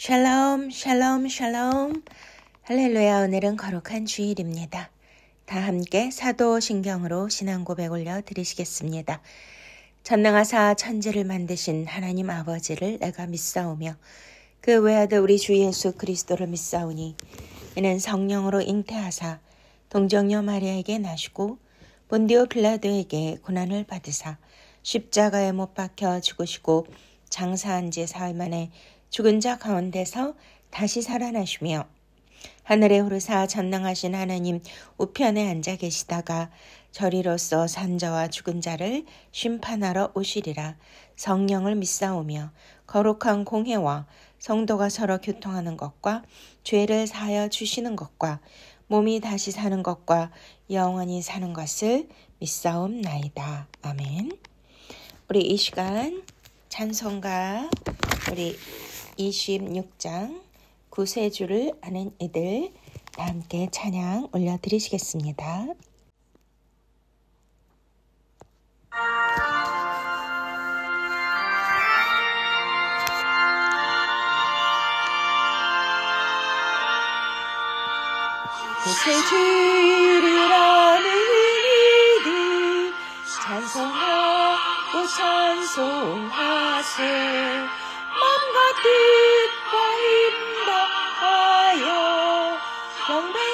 샬롬, 샬롬, 샬롬. 할렐루야, 오늘은 거룩한 주일입니다. 다 함께 사도신경으로 신앙 고백 올려 드리시겠습니다. 전능하사 천지를 만드신 하나님 아버지를 내가 믿사오며 그 외아들 우리 주 예수 그리스도를 믿사오니 이는 성령으로 잉태하사 동정녀 마리아에게 나시고 본디오 빌라도에게 고난을 받으사 십자가에 못 박혀 죽으시고 장사한 지 사흘 만에 죽은 자 가운데서 다시 살아나시며 하늘에 오르사 전능하신 하나님 우편에 앉아 계시다가 저리로서 산자와 죽은 자를 심판하러 오시리라. 성령을 믿사오며 거룩한 공회와 성도가 서로 교통하는 것과 죄를 사하여 주시는 것과 몸이 다시 사는 것과 영원히 사는 것을 믿사옵나이다. 아멘. 우리 이 시간 찬송가 우리 26장 구세주를 아는 이들 다 함께 찬양 올려드리시겠습니다. 구세주를 아는 이들 찬송하고 찬송하세 맘과 뜻과 힘 다하여 경배드리세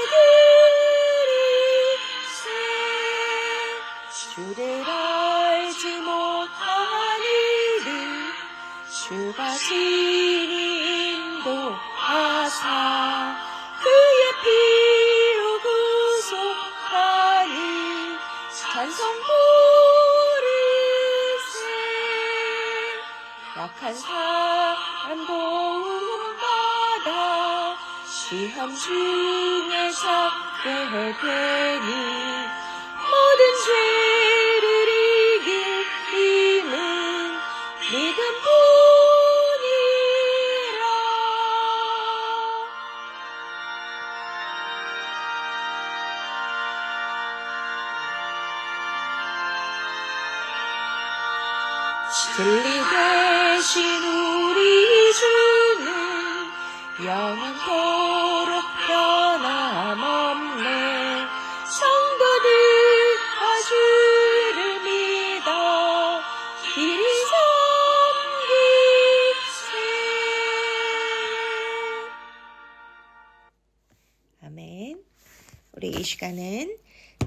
주를 알지 못한 이들 주가 친히 인도하사 그의 피로 구속하니 찬송 부르세 약한 사람 도움받아 시험 중에 잡게 되니 모든 죄를 이길 힘은 믿음뿐이라. 진리 되신 우리 주는 영원토록 변함없네. 성도들 다 주를 믿어 길이 섬기세. 아멘. 우리 이 시간은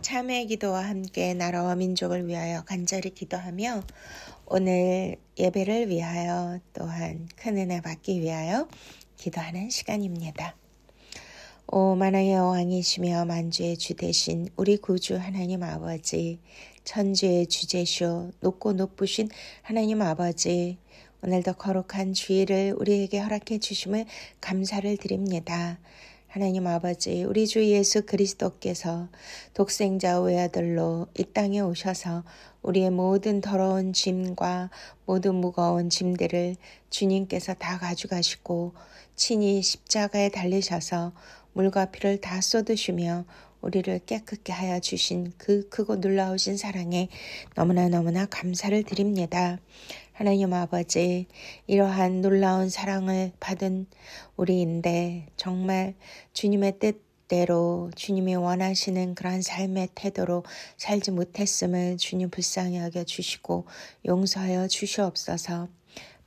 참회 기도와 함께 나라와 민족을 위하여 간절히 기도하며 오늘 예배를 위하여 또한 큰 은혜 받기 위하여 기도하는 시간입니다. 오 만왕의 왕이시며 만주의 주 되신 우리 구주 하나님 아버지, 천주의 주제시오 높고 높으신 하나님 아버지, 오늘도 거룩한 주일을 우리에게 허락해 주심을 감사를 드립니다. 하나님 아버지, 우리 주 예수 그리스도께서 독생자 외아들로 이 땅에 오셔서 우리의 모든 더러운 짐과 모든 무거운 짐들을 주님께서 다 가져가시고 친히 십자가에 달리셔서 물과 피를 다 쏟으시며 우리를 깨끗게 하여 주신 그 크고 놀라우신 사랑에 너무나 감사를 드립니다. 하나님 아버지, 이러한 놀라운 사랑을 받은 우리인데 정말 주님의 뜻대로 주님이 원하시는 그러한 삶의 태도로 살지 못했음을 주님 불쌍히 여겨주시고 용서하여 주시옵소서.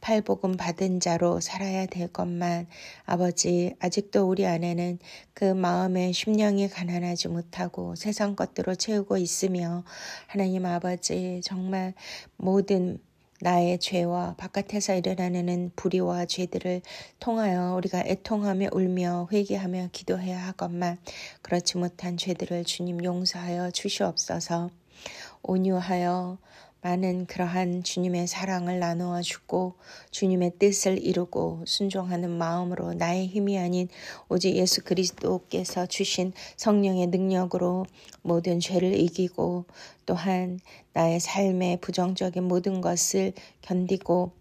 팔복음 받은 자로 살아야 될 것만 아버지, 아직도 우리 안에는 그 마음의 심령이 가난하지 못하고 세상 것들로 채우고 있으며 하나님 아버지, 정말 모든 나의 죄와 바깥에서 일어나는 불의와 죄들을 통하여 우리가 애통하며 울며 회개하며 기도해야 하건만 그렇지 못한 죄들을 주님 용서하여 주시옵소서. 온유하여 많은 그러한 주님의 사랑을 나누어 주고 주님의 뜻을 이루고 순종하는 마음으로 나의 힘이 아닌 오직 예수 그리스도께서 주신 성령의 능력으로 모든 죄를 이기고 또한 나의 삶의 부정적인 모든 것을 견디고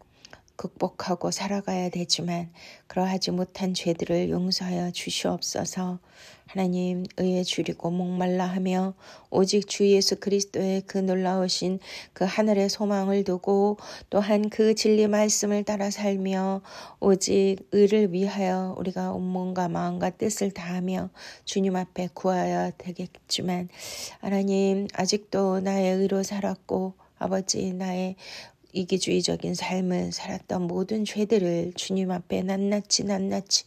극복하고 살아가야 되지만 그러하지 못한 죄들을 용서하여 주시옵소서. 하나님, 의에 줄이고 목말라 하며 오직 주 예수 그리스도의 그 놀라우신 그 하늘의 소망을 두고 또한 그 진리 말씀을 따라 살며 오직 의를 위하여 우리가 온몸과 마음과 뜻을 다하며 주님 앞에 구하여야 되겠지만 하나님, 아직도 나의 의로 살았고 아버지, 나의 이기주의적인 삶을 살았던 모든 죄들을 주님 앞에 낱낱이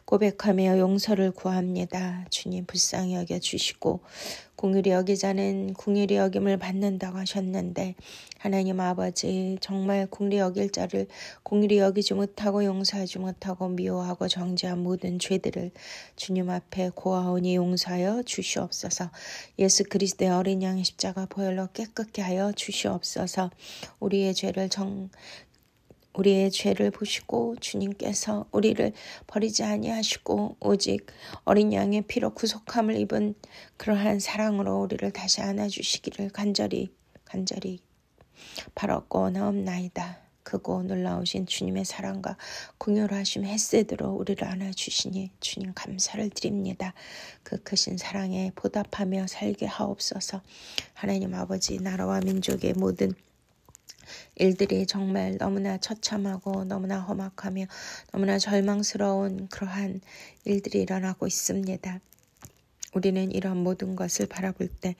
고백하며 용서를 구합니다. 주님, 불쌍히 여겨주시고 긍휼히 여기자는 긍휼히 여김을 받는다고 하셨는데 하나님 아버지, 정말 긍휼히 여길 자를 긍휼히 여기지 못하고 용서하지 못하고 미워하고 정죄한 모든 죄들을 주님 앞에 고아오니 용서하여 주시옵소서. 예수 그리스도의 어린 양의 십자가 보혈로 깨끗게 하여 주시옵소서. 우리의 죄를 보시고 주님께서 우리를 버리지 아니하시고 오직 어린 양의 피로 구속함을 입은 그러한 사랑으로 우리를 다시 안아주시기를 간절히 바라옵나이다. 크고 놀라우신 주님의 사랑과 긍휼하심 헤세드로 우리를 안아주시니 주님 감사를 드립니다. 그 크신 사랑에 보답하며 살게 하옵소서. 하나님 아버지, 나라와 민족의 모든 일들이 정말 너무나 처참하고 너무나 험악하며 너무나 절망스러운 그러한 일들이 일어나고 있습니다. 우리는 이런 모든 것을 바라볼 때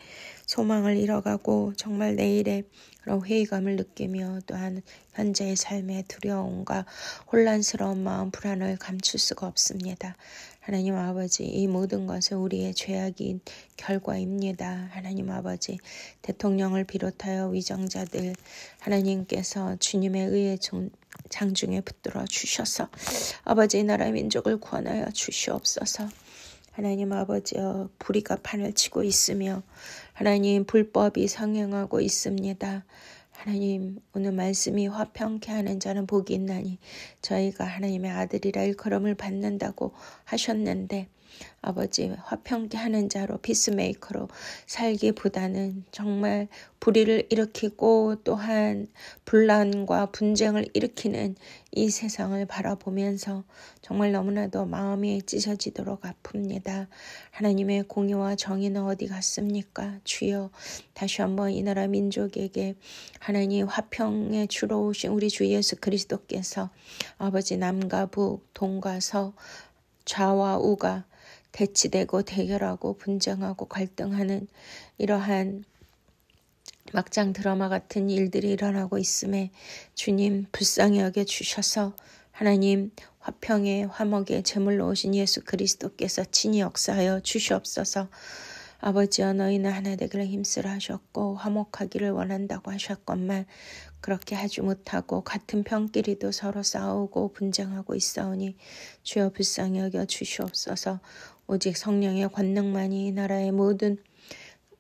소망을 잃어가고 정말 내일의 그런 회의감을 느끼며 또한 현재의 삶의 두려움과 혼란스러운 마음, 불안을 감출 수가 없습니다. 하나님 아버지, 이 모든 것은 우리의 죄악인 결과입니다. 하나님 아버지, 대통령을 비롯하여 위정자들 하나님께서 주님의 의의 장중에 붙들어 주셔서 아버지, 나라 민족을 구원하여 주시옵소서. 하나님 아버지여, 불의가 판을 치고 있으며 하나님 불법이 성행하고 있습니다. 하나님, 오늘 말씀이 화평케 하는 자는 복이 있나니 저희가 하나님의 아들이라 일컬음을 받는다고 하셨는데 아버지, 화평케 하는 자로 피스메이커로 살기보다는 정말 불의를 일으키고 또한 분란과 분쟁을 일으키는 이 세상을 바라보면서 정말 너무나도 마음이 찢어지도록 아픕니다. 하나님의 공의와 정의는 어디 갔습니까? 주여, 다시 한번 이 나라 민족에게 하나님 화평의 주로 오신 우리 주 예수 그리스도께서 아버지, 남과 북, 동과 서, 좌와 우가 대치되고 대결하고 분쟁하고 갈등하는 이러한 막장 드라마 같은 일들이 일어나고 있음에 주님 불쌍히 여겨주셔서 하나님 화평의 화목의 제물로 오신 예수 그리스도께서 친히 역사하여 주시옵소서. 아버지여, 너희는 하나 되기를 힘쓰라 하셨고 화목하기를 원한다고 하셨건만 그렇게 하지 못하고 같은 편끼리도 서로 싸우고 분쟁하고 있사오니 주여 불쌍히 여겨 주시옵소서. 오직 성령의 권능만이 이 나라의 모든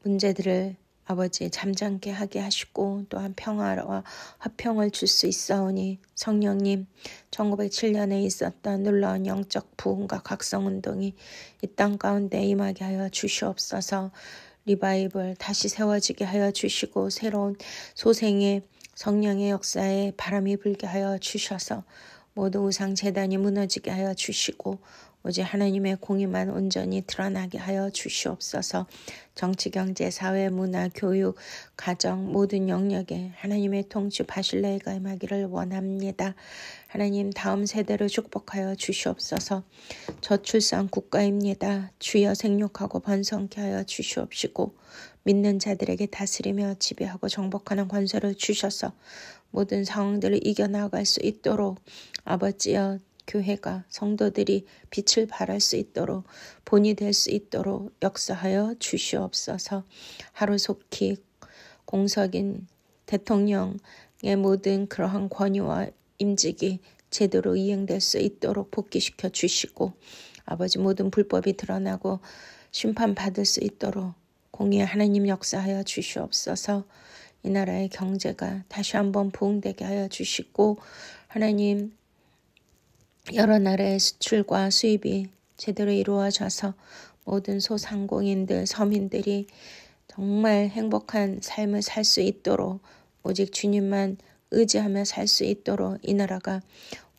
문제들을 아버지 잠잠케 하게 하시고 또한 평화와 화평을 줄 수 있사오니 성령님, 1907년에 있었던 놀라운 영적 부흥과 각성운동이 이 땅 가운데 임하게 하여 주시옵소서. 리바이벌 다시 세워지게 하여 주시고 새로운 소생의 성령의 역사에 바람이 불게 하여 주셔서 모든 우상 제단이 무너지게 하여 주시고 오직 하나님의 공의만 온전히 드러나게 하여 주시옵소서. 정치, 경제, 사회, 문화, 교육, 가정 모든 영역에 하나님의 통치 바실레가 임하기를 원합니다. 하나님, 다음 세대를 축복하여 주시옵소서. 저출산 국가입니다. 주여 생육하고 번성케 하여 주시옵시고 믿는 자들에게 다스리며 지배하고 정복하는 권세를 주셔서 모든 상황들을 이겨나갈 수 있도록 아버지여, 교회가 성도들이 빛을 발할 수 있도록 본이 될 수 있도록 역사하여 주시옵소서. 하루속히 공석인 대통령의 모든 그러한 권위와 임직이 제대로 이행될 수 있도록 복귀시켜 주시고 아버지, 모든 불법이 드러나고 심판받을 수 있도록 공의의 하나님 역사하여 주시옵소서. 이 나라의 경제가 다시 한번 부흥되게 하여 주시고 하나님, 여러 나라의 수출과 수입이 제대로 이루어져서 모든 소상공인들, 서민들이 정말 행복한 삶을 살 수 있도록 오직 주님만 의지하며 살 수 있도록 이 나라가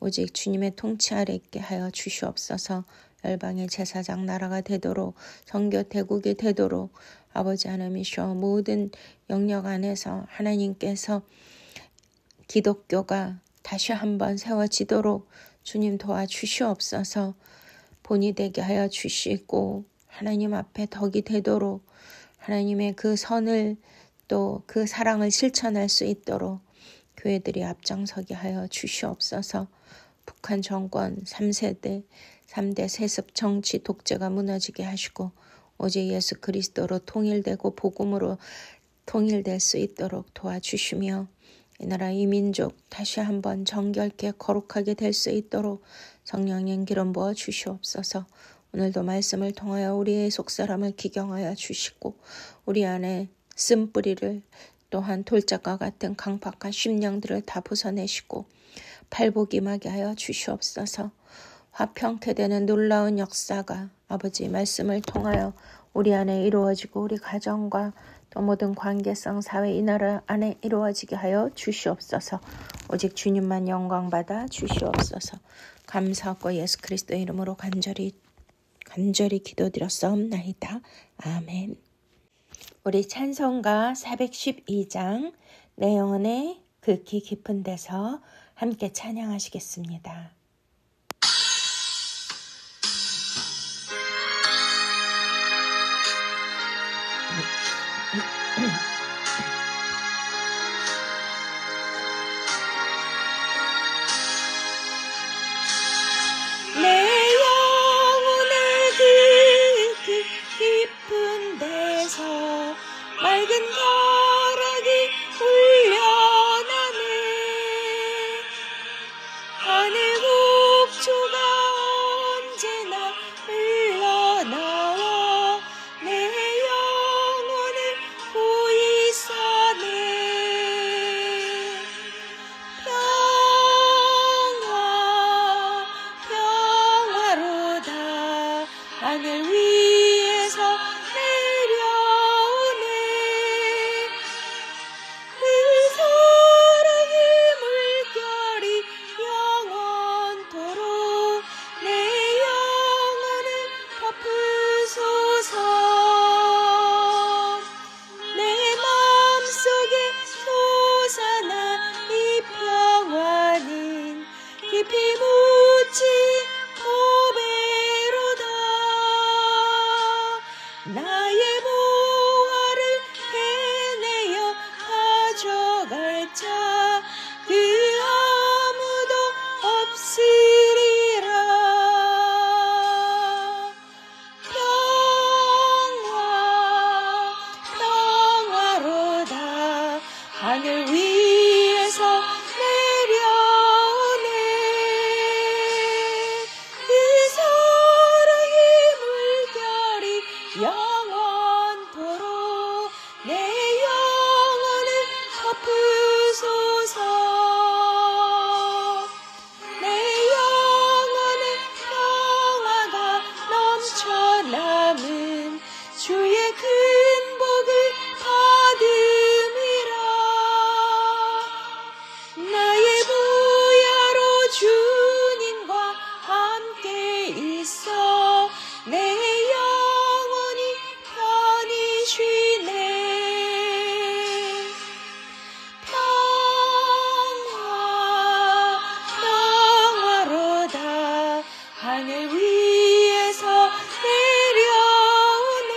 오직 주님의 통치 아래 있게 하여 주시옵소서. 열방의 제사장 나라가 되도록 선교 대국이 되도록 아버지 하나님이시여 모든 영역 안에서 하나님께서 기독교가 다시 한번 세워지도록 주님 도와주시옵소서. 본이 되게 하여 주시고 하나님 앞에 덕이 되도록 하나님의 그 선을 또 그 사랑을 실천할 수 있도록 교회들이 앞장서게 하여 주시옵소서. 북한 정권 3세대 3대 세습 정치 독재가 무너지게 하시고 오직 예수 그리스도로 통일되고 복음으로 통일될 수 있도록 도와주시며 이 나라 이 민족 다시 한번 정결케 거룩하게 될 수 있도록 성령님 기름 부어 주시옵소서. 오늘도 말씀을 통하여 우리의 속사람을 기경하여 주시고 우리 안에 쓴뿌리를 또한 돌짝과 같은 강팍한 심령들을 다 부숴내시고 팔복 임하게 하여 주시옵소서. 화평케 되는 놀라운 역사가 아버지 말씀을 통하여 우리 안에 이루어지고 우리 가정과 또 모든 관계성 사회 이 나라 안에 이루어지게 하여 주시옵소서. 오직 주님만 영광받아 주시옵소서. 감사하고 예수 그리스도의 이름으로 간절히 기도드렸사옵나이다. 아멘. 우리 찬송가 412장 내 영혼의 극히 깊은 데서 함께 찬양하시겠습니다. 내 영혼의 극히 깊은 데서 맑은 가락이 울려나네. 하늘 곡조가 언제나 흘러나와 내 영혼을 보이사네. 평화로다 하늘 위에서 내려오네. 그 사랑의 물결이 영원토록 내 영혼을 덮으소서. 내 마음속에 솟아나 이 평화는 깊이 묻힌 보배로다. 나의 보화를 해내어 가져갈 자 그 아무도 없으리라. 평화로다 하늘 위에서 내려오네. 그 사랑의 물결이 영원토록 내 영혼을 덮으소서. 내 영혼의 평화가 넘쳐남은 주의 큰 복을 받음이라. 나의 부야로 주님과 함께 있어 내 영혼이 편히 쉬네. 평화로다 하늘 위에서 내려오네.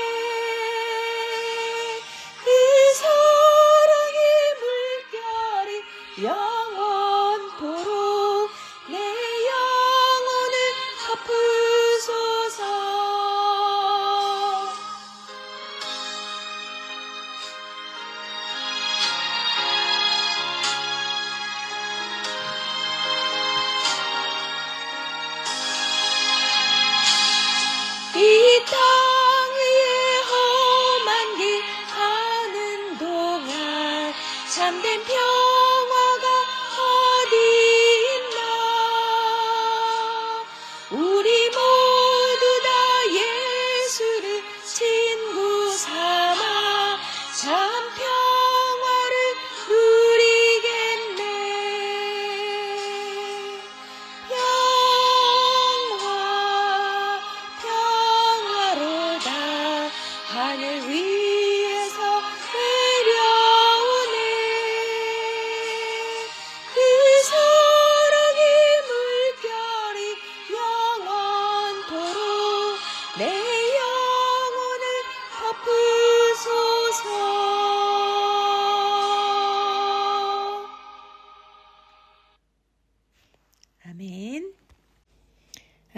그 사랑의 물결이 영원토록 내 영혼을 덮으소서.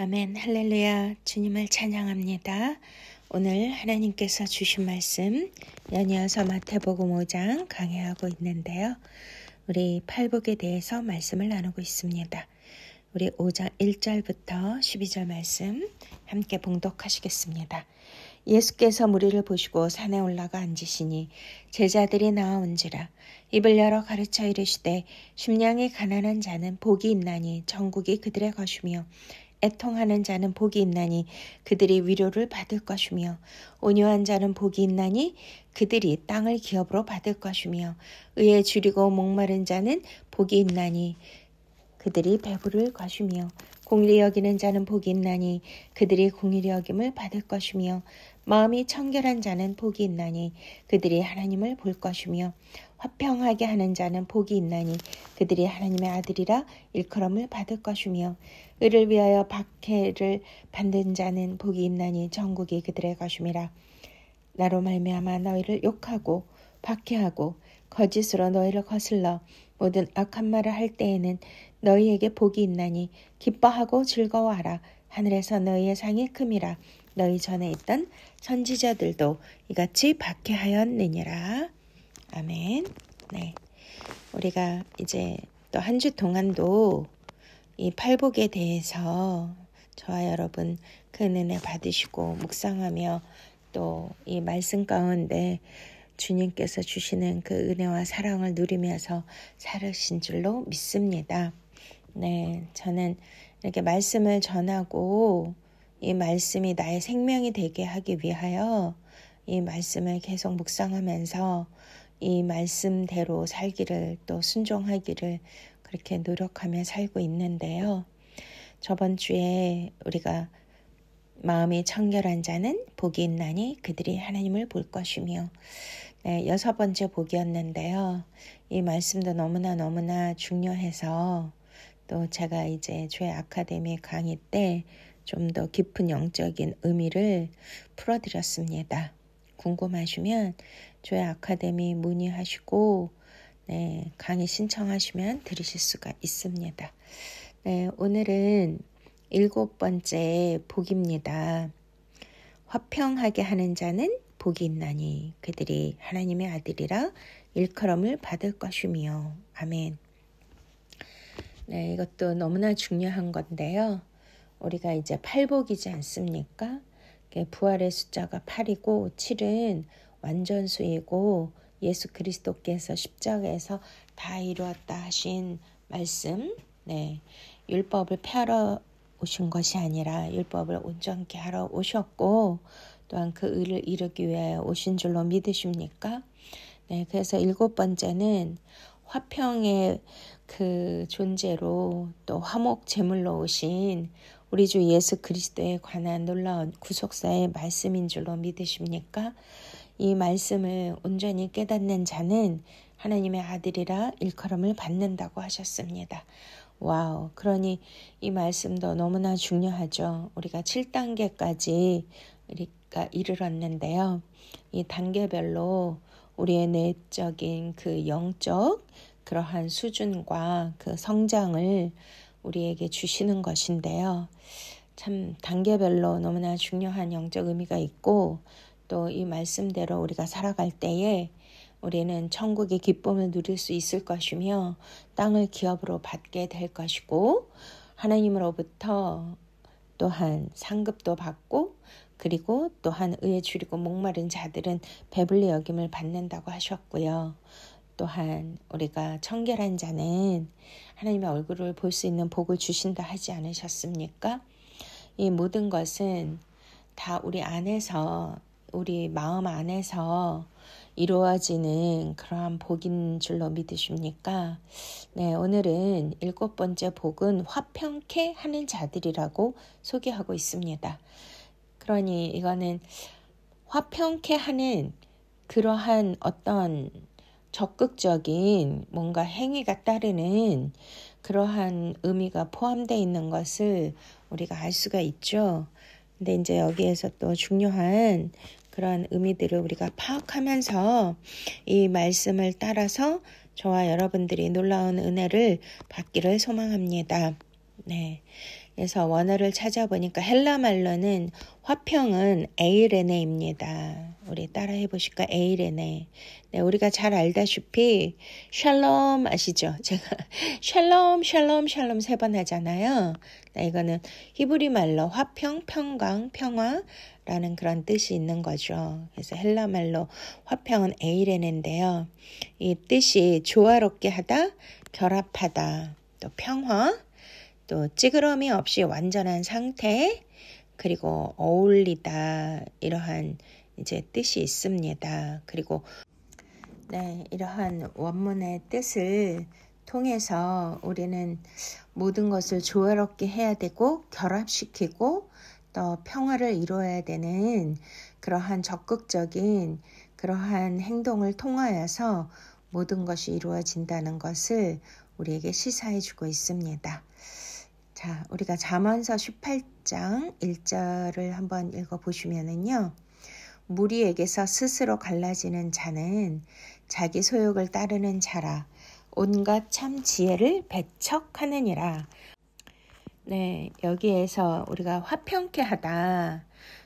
아멘, 할렐루야. 주님을 찬양합니다. 오늘 하나님께서 주신 말씀 연이어서 마태복음 5장 강해하고 있는데요. 우리 팔복에 대해서 말씀을 나누고 있습니다. 우리 5장 1절부터 12절 말씀 함께 봉독하시겠습니다. 예수께서 무리를 보시고 산에 올라가 앉으시니 제자들이 나아온지라. 입을 열어 가르쳐 이르시되 심령이 가난한 자는 복이 있나니 천국이 그들의 것이며 애통하는 자는 복이 있나니 그들이 위로를 받을 것이며 온유한 자는 복이 있나니 그들이 땅을 기업으로 받을 것이며 의에 줄이고 목마른 자는 복이 있나니 그들이 배부를 것이며 공의를 여기는 자는 복이 있나니 그들이 공의를 여김을 받을 것이며 마음이 청결한 자는 복이 있나니 그들이 하나님을 볼 것이며 화평하게 하는 자는 복이 있나니 그들이 하나님의 아들이라 일컬음을 받을 것이며 의를 위하여 박해를 받는 자는 복이 있나니 천국이 그들의 것임이라. 나로 말미암아 너희를 욕하고 박해하고 거짓으로 너희를 거슬러 모든 악한 말을 할 때에는 너희에게 복이 있나니 기뻐하고 즐거워하라. 하늘에서 너희의 상이 큼이라. 너희 전에 있던 선지자들도 이같이 박해하였느니라. 아멘. 네, 우리가 이제 또 한 주 동안도 이 팔복에 대해서 저와 여러분 그 은혜 받으시고 묵상하며 또 이 말씀 가운데 주님께서 주시는 그 은혜와 사랑을 누리면서 살으신 줄로 믿습니다. 네, 저는 이렇게 말씀을 전하고 이 말씀이 나의 생명이 되게 하기 위하여 이 말씀을 계속 묵상하면서 이 말씀대로 살기를 또 순종하기를 그렇게 노력하며 살고 있는데요. 저번 주에 우리가 마음이 청결한 자는 복이 있나니 그들이 하나님을 볼 것이며 6번째 복이었는데요. 이 말씀도 너무나 중요해서 또 제가 이제 주의 아카데미 강의 때 좀 더 깊은 영적인 의미를 풀어드렸습니다. 궁금하시면 주의 아카데미 문의하시고 강의 신청하시면 들으실 수가 있습니다. 오늘은 7번째 복입니다. 화평하게 하는 자는 복이 있나니 그들이 하나님의 아들이라 일컬음을 받을 것이며. 아멘. 네, 이것도 너무나 중요한 건데요. 우리가 이제 팔복이지 않습니까? 부활의 숫자가 8이고 7은 완전수이고 예수 그리스도께서 십자가에서 다 이루었다 하신 말씀, 율법을 펴러 오신 것이 아니라 율법을 온전케 하러 오셨고 또한 그 의를 이루기 위하여 오신 줄로 믿으십니까? 그래서 7번째는 화평의 그 존재로 또 화목 제물로 오신 우리 주 예수 그리스도에 관한 놀라운 구속사의 말씀인 줄로 믿으십니까? 이 말씀을 온전히 깨닫는 자는 하나님의 아들이라 일컬음을 받는다고 하셨습니다. 와우, 그러니 이 말씀도 너무나 중요하죠. 우리가 7단계까지 우리가 이르렀는데요. 이 단계별로 우리의 내적인 그 영적 그러한 수준과 그 성장을 우리에게 주시는 것인데요. 참 단계별로 너무나 중요한 영적 의미가 있고 또 이 말씀대로 우리가 살아갈 때에 우리는 천국의 기쁨을 누릴 수 있을 것이며 땅을 기업으로 받게 될 것이고 하나님으로부터 또한 상급도 받고 그리고 또한 의에 줄이고 목마른 자들은 배불리 여김을 받는다고 하셨고요. 또한 우리가 청결한 자는 하나님의 얼굴을 볼 수 있는 복을 주신다 하지 않으셨습니까? 이 모든 것은 다 우리 안에서 우리 마음 안에서 이루어지는 그러한 복인 줄로 믿으십니까? 오늘은 7번째 복은 화평케 하는 자들이라고 소개하고 있습니다. 그러니 이거는 화평케 하는 그러한 어떤 적극적인 뭔가 행위가 따르는 그러한 의미가 포함되어 있는 것을 우리가 알 수가 있죠. 근데 이제 여기에서 또 중요한 그런 의미들을 우리가 파악하면서 이 말씀을 따라서 저와 여러분들이 놀라운 은혜를 받기를 소망합니다. 그래서 원어를 찾아보니까 헬라 말로는 화평은 에이레네입니다. 우리 따라해 보실까? 에이레네. 네, 우리가 잘 알다시피 샬롬 아시죠? 제가 샬롬 샬롬 샬롬 3번 하잖아요. 네, 이거는 히브리 말로 화평, 평강, 평화라는 그런 뜻이 있는 거죠. 그래서 헬라 말로 화평은 에이레네인데요. 이 뜻이 조화롭게 하다, 결합하다, 또 평화, 또 찌그러미 없이 완전한 상태, 그리고 어울리다, 이러한 이제 뜻이 있습니다. 그리고 네, 이러한 원문의 뜻을 통해서 우리는 모든 것을 조화롭게 해야 되고 결합시키고 또 평화를 이루어야 되는 그러한 적극적인 그러한 행동을 통하여서 모든 것이 이루어진다는 것을 우리에게 시사해 주고 있습니다. 자, 우리가 잠언서 18장 1절을 한번 읽어보시면은요. 무리에게서 스스로 갈라지는 자는 자기 소욕을 따르는 자라. 온갖 참 지혜를 배척하느니라. 네, 여기에서 우리가 화평케 하다,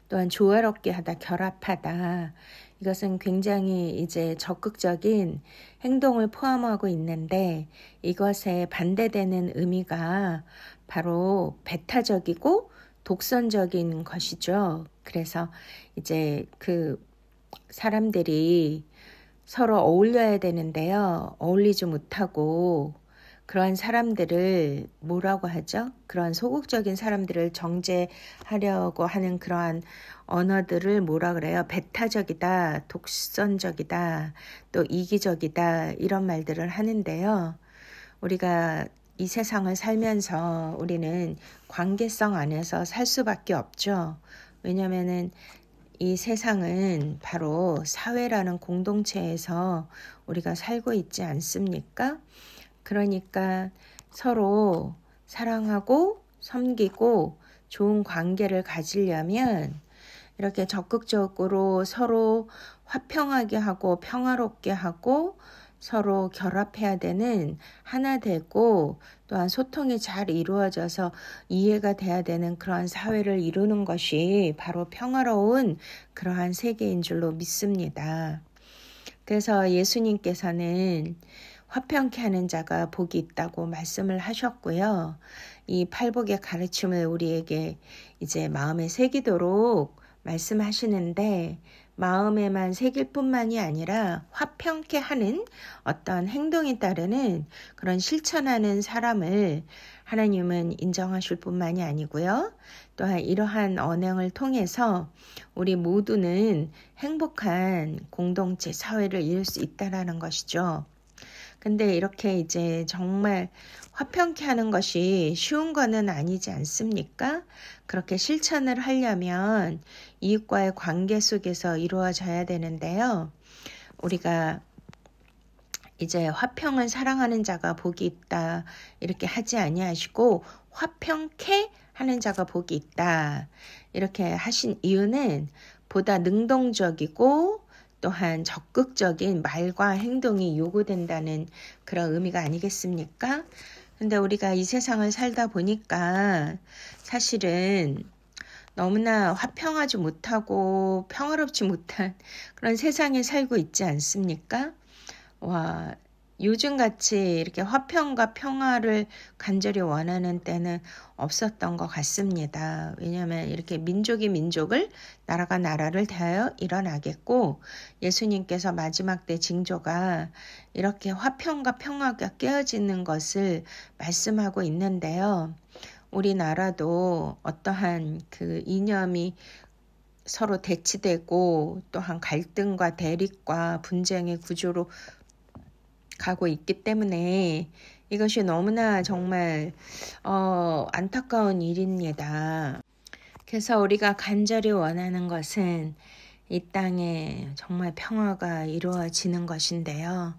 또한 조화롭게 하다, 결합하다. 이것은 굉장히 이제 적극적인 행동을 포함하고 있는데 이것에 반대되는 의미가 바로 배타적이고 독선적인 것이죠. 그래서 이제 그 사람들이 서로 어울려야 되는데요. 어울리지 못하고 그러한 사람들을 뭐라고 하죠? 그런 소극적인 사람들을 정죄하려고 하는 그러한 언어들을 뭐라 그래요? 배타적이다, 독선적이다, 또 이기적이다 이런 말들을 하는데요. 우리가 이 세상을 살면서 우리는 관계성 안에서 살 수밖에 없죠. 왜냐하면은 이 세상은 바로 사회라는 공동체에서 우리가 살고 있지 않습니까? 그러니까 서로 사랑하고 섬기고 좋은 관계를 가지려면 이렇게 적극적으로 서로 화평하게 하고 평화롭게 하고 서로 결합해야 되는, 하나 되고 또한 소통이 잘 이루어져서 이해가 돼야 되는 그러한 사회를 이루는 것이 바로 평화로운 그러한 세계인 줄로 믿습니다. 그래서 예수님께서는 화평케 하는 자가 복이 있다고 말씀을 하셨고요. 이 팔복의 가르침을 우리에게 이제 마음에 새기도록 말씀하시는데 마음에만 새길 뿐만이 아니라 화평케 하는 어떤 행동에 따르는 그런 실천하는 사람을 하나님은 인정하실 뿐만이 아니고요. 또한 이러한 언행을 통해서 우리 모두는 행복한 공동체 사회를 이룰 수 있다라는 것이죠. 근데 이렇게 이제 정말 화평케 하는 것이 쉬운 거는 아니지 않습니까? 그렇게 실천을 하려면 이웃과의 관계 속에서 이루어져야 되는데요. 우리가 이제 화평은 사랑하는 자가 복이 있다 이렇게 하지 아니하시고 화평케 하는 자가 복이 있다 이렇게 하신 이유는 보다 능동적이고 또한 적극적인 말과 행동이 요구된다는 그런 의미가 아니겠습니까? 근데 우리가 이 세상을 살다 보니까 사실은 너무나 화평하지 못하고 평화롭지 못한 그런 세상에 살고 있지 않습니까? 와, 요즘같이 이렇게 화평과 평화를 간절히 원하는 때는 없었던 것 같습니다. 왜냐하면 이렇게 민족이 민족을, 나라가 나라를 대하여 일어나겠고 예수님께서 마지막 때 징조가 이렇게 화평과 평화가 깨어지는 것을 말씀하고 있는데요. 우리나라도 어떠한 그 이념이 서로 대치되고 또한 갈등과 대립과 분쟁의 구조로 가고 있기 때문에 이것이 너무나 정말 안타까운 일입니다. 그래서 우리가 간절히 원하는 것은 이 땅에 정말 평화가 이루어지는 것인데요.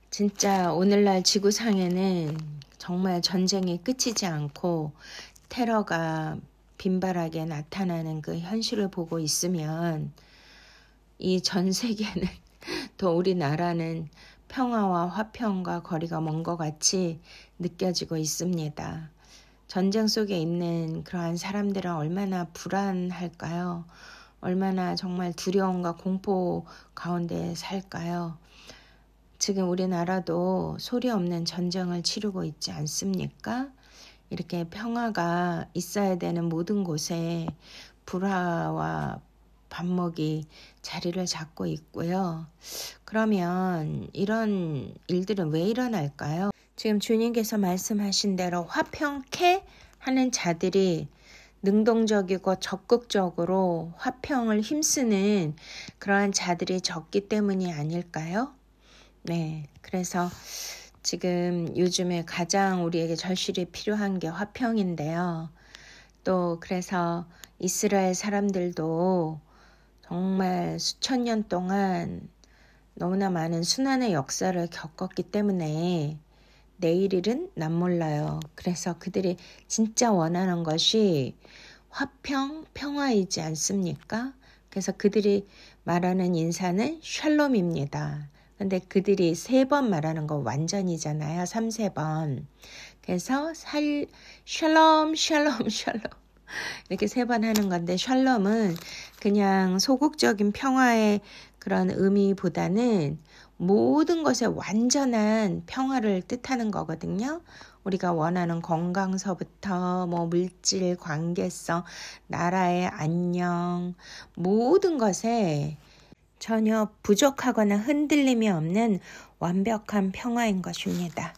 진짜 오늘날 지구상에는 정말 전쟁이 끝이지 않고 테러가 빈발하게 나타나는 그 현실을 보고 있으면 이 전 세계는 또 우리나라는 평화와 화평과 거리가 먼 것 같이 느껴지고 있습니다. 전쟁 속에 있는 그러한 사람들은 얼마나 불안할까요? 얼마나 정말 두려움과 공포 가운데 살까요? 지금 우리나라도 소리 없는 전쟁을 치르고 있지 않습니까? 이렇게 평화가 있어야 되는 모든 곳에 불화와 반목이 자리를 잡고 있고요. 그러면 이런 일들은 왜 일어날까요? 지금 주님께서 말씀하신 대로 화평케 하는 자들이 능동적이고 적극적으로 화평을 힘쓰는 그러한 자들이 적기 때문이 아닐까요? 네, 그래서 지금 요즘에 가장 우리에게 절실히 필요한 게 화평인데요. 또 그래서 이스라엘 사람들도 정말 수천 년 동안 너무나 많은 순환의 역사를 겪었기 때문에 내일 일은 난 몰라요. 그래서 그들이 진짜 원하는 것이 화평, 평화이지 않습니까? 그래서 그들이 말하는 인사는 샬롬입니다. 근데 그들이 3번 말하는 거 완전이잖아요. 3, 4번. 그래서 샬롬, 샬롬, 샬롬. 이렇게 3번 하는 건데 샬롬은 그냥 소극적인 평화의 그런 의미보다는 모든 것에 완전한 평화를 뜻하는 거거든요. 우리가 원하는 건강서부터 뭐 물질, 관계성, 나라의 안녕, 모든 것에 전혀 부족하거나 흔들림이 없는 완벽한 평화인 것입니다.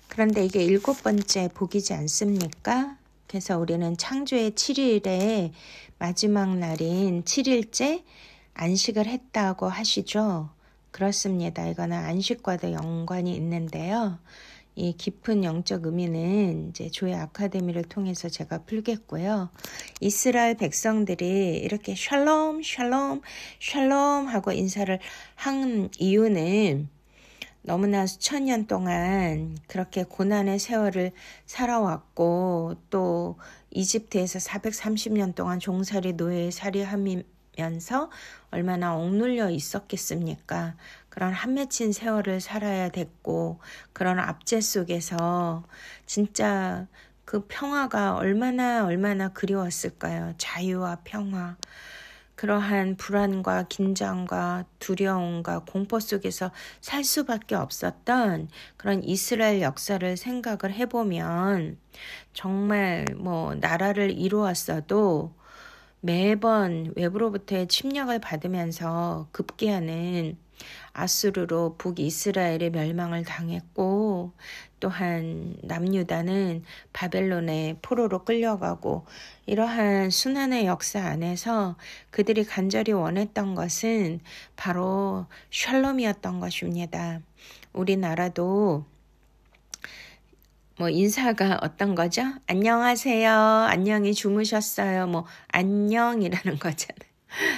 그런데 이게 7번째 복이지 않습니까? 그래서 우리는 창조의 7일에 마지막 날인 7일째 안식을 했다고 하시죠. 그렇습니다. 이거는 안식과도 연관이 있는데요. 이 깊은 영적 의미는 이제 조의 아카데미를 통해서 제가 풀겠고요. 이스라엘 백성들이 이렇게 샬롬, 샬롬, 샬롬 하고 인사를 한 이유는 너무나 수천 년 동안 그렇게 고난의 세월을 살아왔고 또 이집트에서 430년 동안 종살이 노예살이 하면서 얼마나 억눌려 있었겠습니까? 그런 한 맺힌 세월을 살아야 됐고 그런 압제 속에서 진짜 그 평화가 얼마나 그리웠을까요? 자유와 평화. 그러한 불안과 긴장과 두려움과 공포 속에서 살 수밖에 없었던 그런 이스라엘 역사를 생각을 해보면 정말 뭐 나라를 이루었어도 매번 외부로부터의 침략을 받으면서 급기야는 아수르로 북이스라엘의 멸망을 당했고 또한 남유다는 바벨론의 포로로 끌려가고 이러한 순환의 역사 안에서 그들이 간절히 원했던 것은 바로 샬롬이었던 것입니다. 우리나라도 뭐 인사가 어떤 거죠? 안녕하세요. 안녕히 주무셨어요. 뭐 안녕이라는 거잖아요.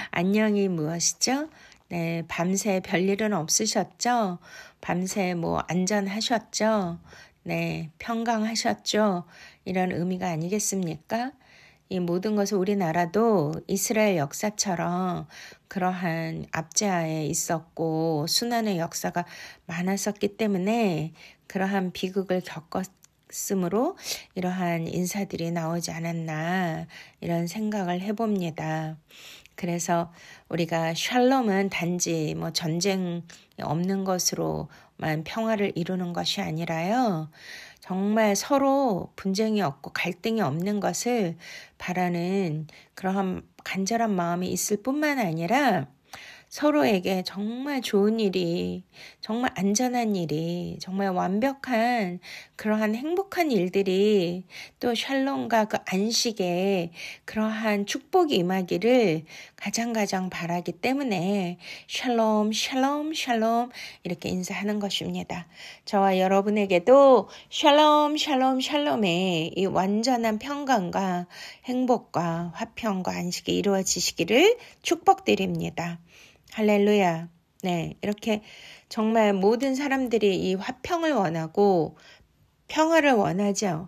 안녕이 무엇이죠? 네, 밤새 별일은 없으셨죠? 밤새 뭐 안전하셨죠? 네, 평강하셨죠? 이런 의미가 아니겠습니까? 이 모든 것을 우리나라도 이스라엘 역사처럼 그러한 압제하에 있었고 순환의 역사가 많았었기 때문에 그러한 비극을 겪었으므로 이러한 인사들이 나오지 않았나 이런 생각을 해봅니다. 그래서 우리가 샬롬은 단지 뭐 전쟁이 없는 것으로만 평화를 이루는 것이 아니라요. 정말 서로 분쟁이 없고 갈등이 없는 것을 바라는 그러한 간절한 마음이 있을 뿐만 아니라 서로에게 정말 좋은 일이, 정말 안전한 일이, 정말 완벽한 그러한 행복한 일들이 또 샬롬과 그 안식에 그러한 축복이 임하기를 가장 바라기 때문에 샬롬, 샬롬, 샬롬 이렇게 인사하는 것입니다. 저와 여러분에게도 샬롬, 샬롬, 샬롬의 이 완전한 평강과 행복과 화평과 안식이 이루어지시기를 축복드립니다. 할렐루야. 네, 이렇게 정말 모든 사람들이 이 화평을 원하고 평화를 원하죠.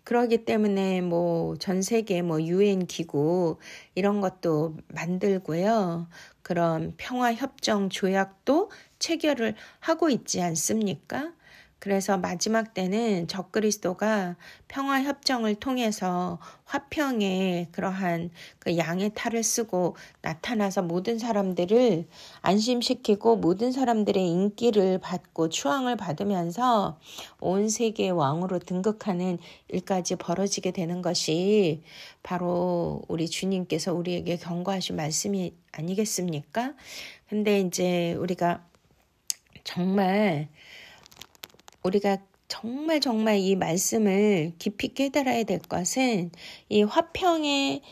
그러기 때문에 뭐 전 세계 뭐 유엔 기구 이런 것도 만들고요. 그런 평화 협정 조약도 체결을 하고 있지 않습니까? 그래서 마지막 때는 적그리스도가 평화협정을 통해서 화평의 그러한 그 양의 탈을 쓰고 나타나서 모든 사람들을 안심시키고 모든 사람들의 인기를 받고 추앙을 받으면서 온 세계의 왕으로 등극하는 일까지 벌어지게 되는 것이 바로 우리 주님께서 우리에게 경고하신 말씀이 아니겠습니까? 근데 이제 우리가 정말 이 말씀을 깊이 깨달아야 될 것은 이 화평의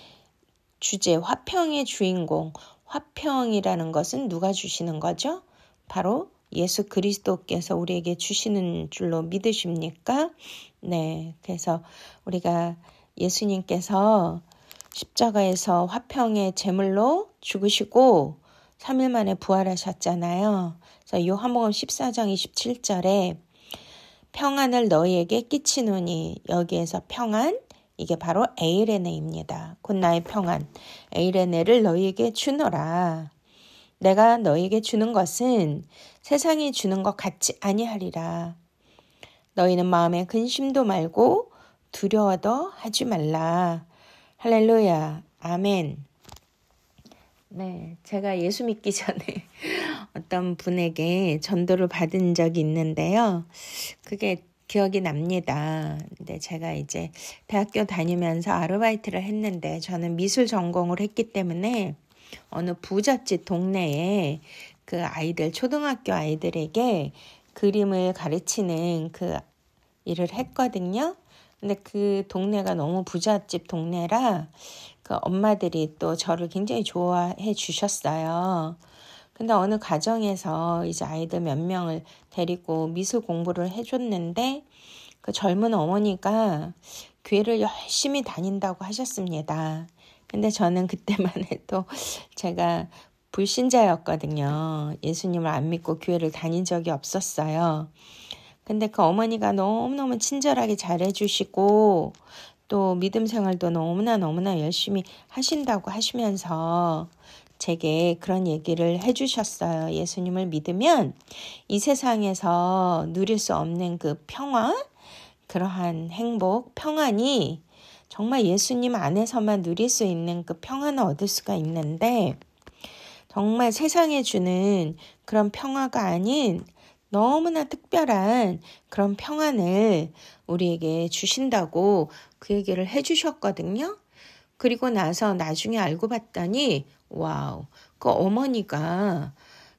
주제, 화평의 주인공, 화평이라는 것은 누가 주시는 거죠? 바로 예수 그리스도께서 우리에게 주시는 줄로 믿으십니까? 네, 그래서 우리가 예수님께서 십자가에서 화평의 제물로 죽으시고 3일 만에 부활하셨잖아요. 그래서 요한복음 14장 27절에 평안을 너희에게 끼치노니, 여기에서 평안, 이게 바로 에이레네입니다. 곧 나의 평안, 에이레네를 너희에게 주노라. 내가 너희에게 주는 것은 세상이 주는 것 같지 아니하리라. 너희는 마음에 근심도 말고 두려워도 하지 말라. 할렐루야, 아멘. 네, 제가 예수 믿기 전에 어떤 분에게 전도를 받은 적이 있는데요. 그게 기억이 납니다. 근데 제가 이제 대학교 다니면서 아르바이트를 했는데 저는 미술 전공을 했기 때문에 어느 부잣집 동네에 그 아이들, 초등학교 아이들에게 그림을 가르치는 그 일을 했거든요. 근데 그 동네가 너무 부잣집 동네라 그 엄마들이 또 저를 굉장히 좋아해 주셨어요. 근데 어느 가정에서 이제 아이들 몇 명을 데리고 미술 공부를 해줬는데 그 젊은 어머니가 교회를 열심히 다닌다고 하셨습니다. 근데 저는 그때만 해도 제가 불신자였거든요. 예수님을 안 믿고 교회를 다닌 적이 없었어요. 근데 그 어머니가 너무너무 친절하게 잘해주시고 또 믿음 생활도 너무나 열심히 하신다고 하시면서 제게 그런 얘기를 해주셨어요. 예수님을 믿으면 이 세상에서 누릴 수 없는 그 평화, 그러한 행복, 평안이 정말 예수님 안에서만 누릴 수 있는 그 평안을 얻을 수가 있는데 정말 세상에 주는 그런 평화가 아닌 너무나 특별한 그런 평안을 우리에게 주신다고 그 얘기를 해주셨거든요. 그리고 나서 나중에 알고 봤더니 와우, 그 어머니가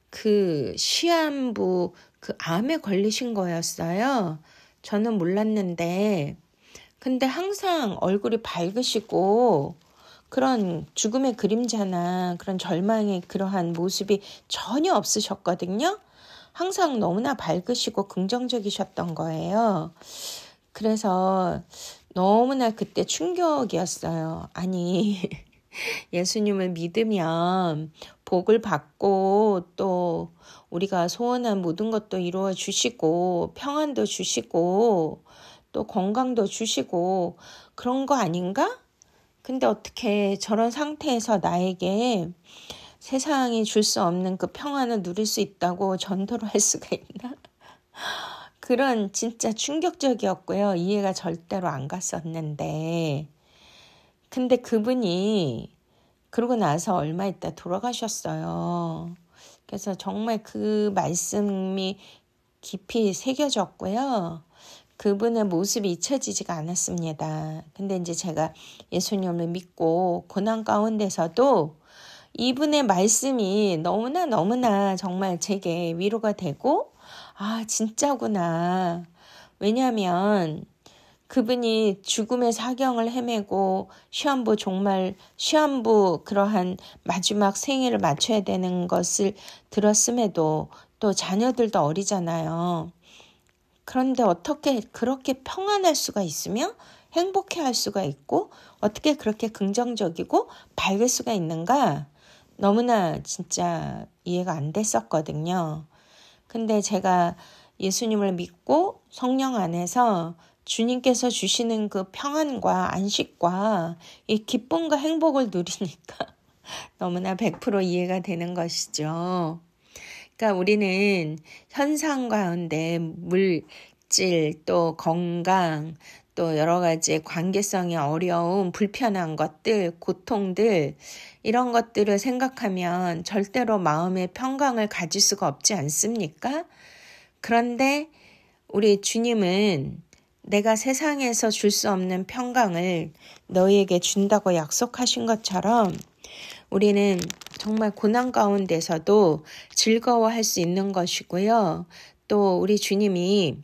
그 시한부 그 암에 걸리신 거였어요. 저는 몰랐는데 근데 항상 얼굴이 밝으시고 그런 죽음의 그림자나 그런 절망의 그러한 모습이 전혀 없으셨거든요. 항상 너무나 밝으시고 긍정적이셨던 거예요. 그래서 너무나 그때 충격이었어요. 아니, 예수님을 믿으면 복을 받고 또 우리가 소원한 모든 것도 이루어 주시고 평안도 주시고 또 건강도 주시고 그런 거 아닌가? 근데 어떻게 저런 상태에서 나에게 세상이 줄 수 없는 그 평안을 누릴 수 있다고 전도를 할 수가 있나? 그런 진짜 충격적이었고요. 이해가 절대로 안 갔었는데. 근데 그분이 그러고 나서 얼마 있다 돌아가셨어요. 그래서 정말 그 말씀이 깊이 새겨졌고요. 그분의 모습이 잊혀지지가 않았습니다. 근데 이제 제가 예수님을 믿고 고난 가운데서도 이분의 말씀이 너무나 정말 제게 위로가 되고 아 진짜구나. 왜냐하면 그분이 죽음의 사경을 헤매고 시한부 그러한 마지막 생애를 맞춰야 되는 것을 들었음에도 또 자녀들도 어리잖아요. 그런데 어떻게 그렇게 평안할 수가 있으며 행복해할 수가 있고 어떻게 그렇게 긍정적이고 밝을 수가 있는가? 너무나 진짜 이해가 안 됐었거든요. 근데 제가 예수님을 믿고 성령 안에서 주님께서 주시는 그 평안과 안식과 이 기쁨과 행복을 누리니까 너무나 100% 이해가 되는 것이죠. 그러니까 우리는 현상 가운데 갑질, 또 건강, 또 여러 가지 관계성이 어려운 불편한 것들, 고통들, 이런 것들을 생각하면 절대로 마음의 평강을 가질 수가 없지 않습니까? 그런데 우리 주님은 내가 세상에서 줄 수 없는 평강을 너희에게 준다고 약속하신 것처럼 우리는 정말 고난 가운데서도 즐거워할 수 있는 것이고요. 또 우리 주님이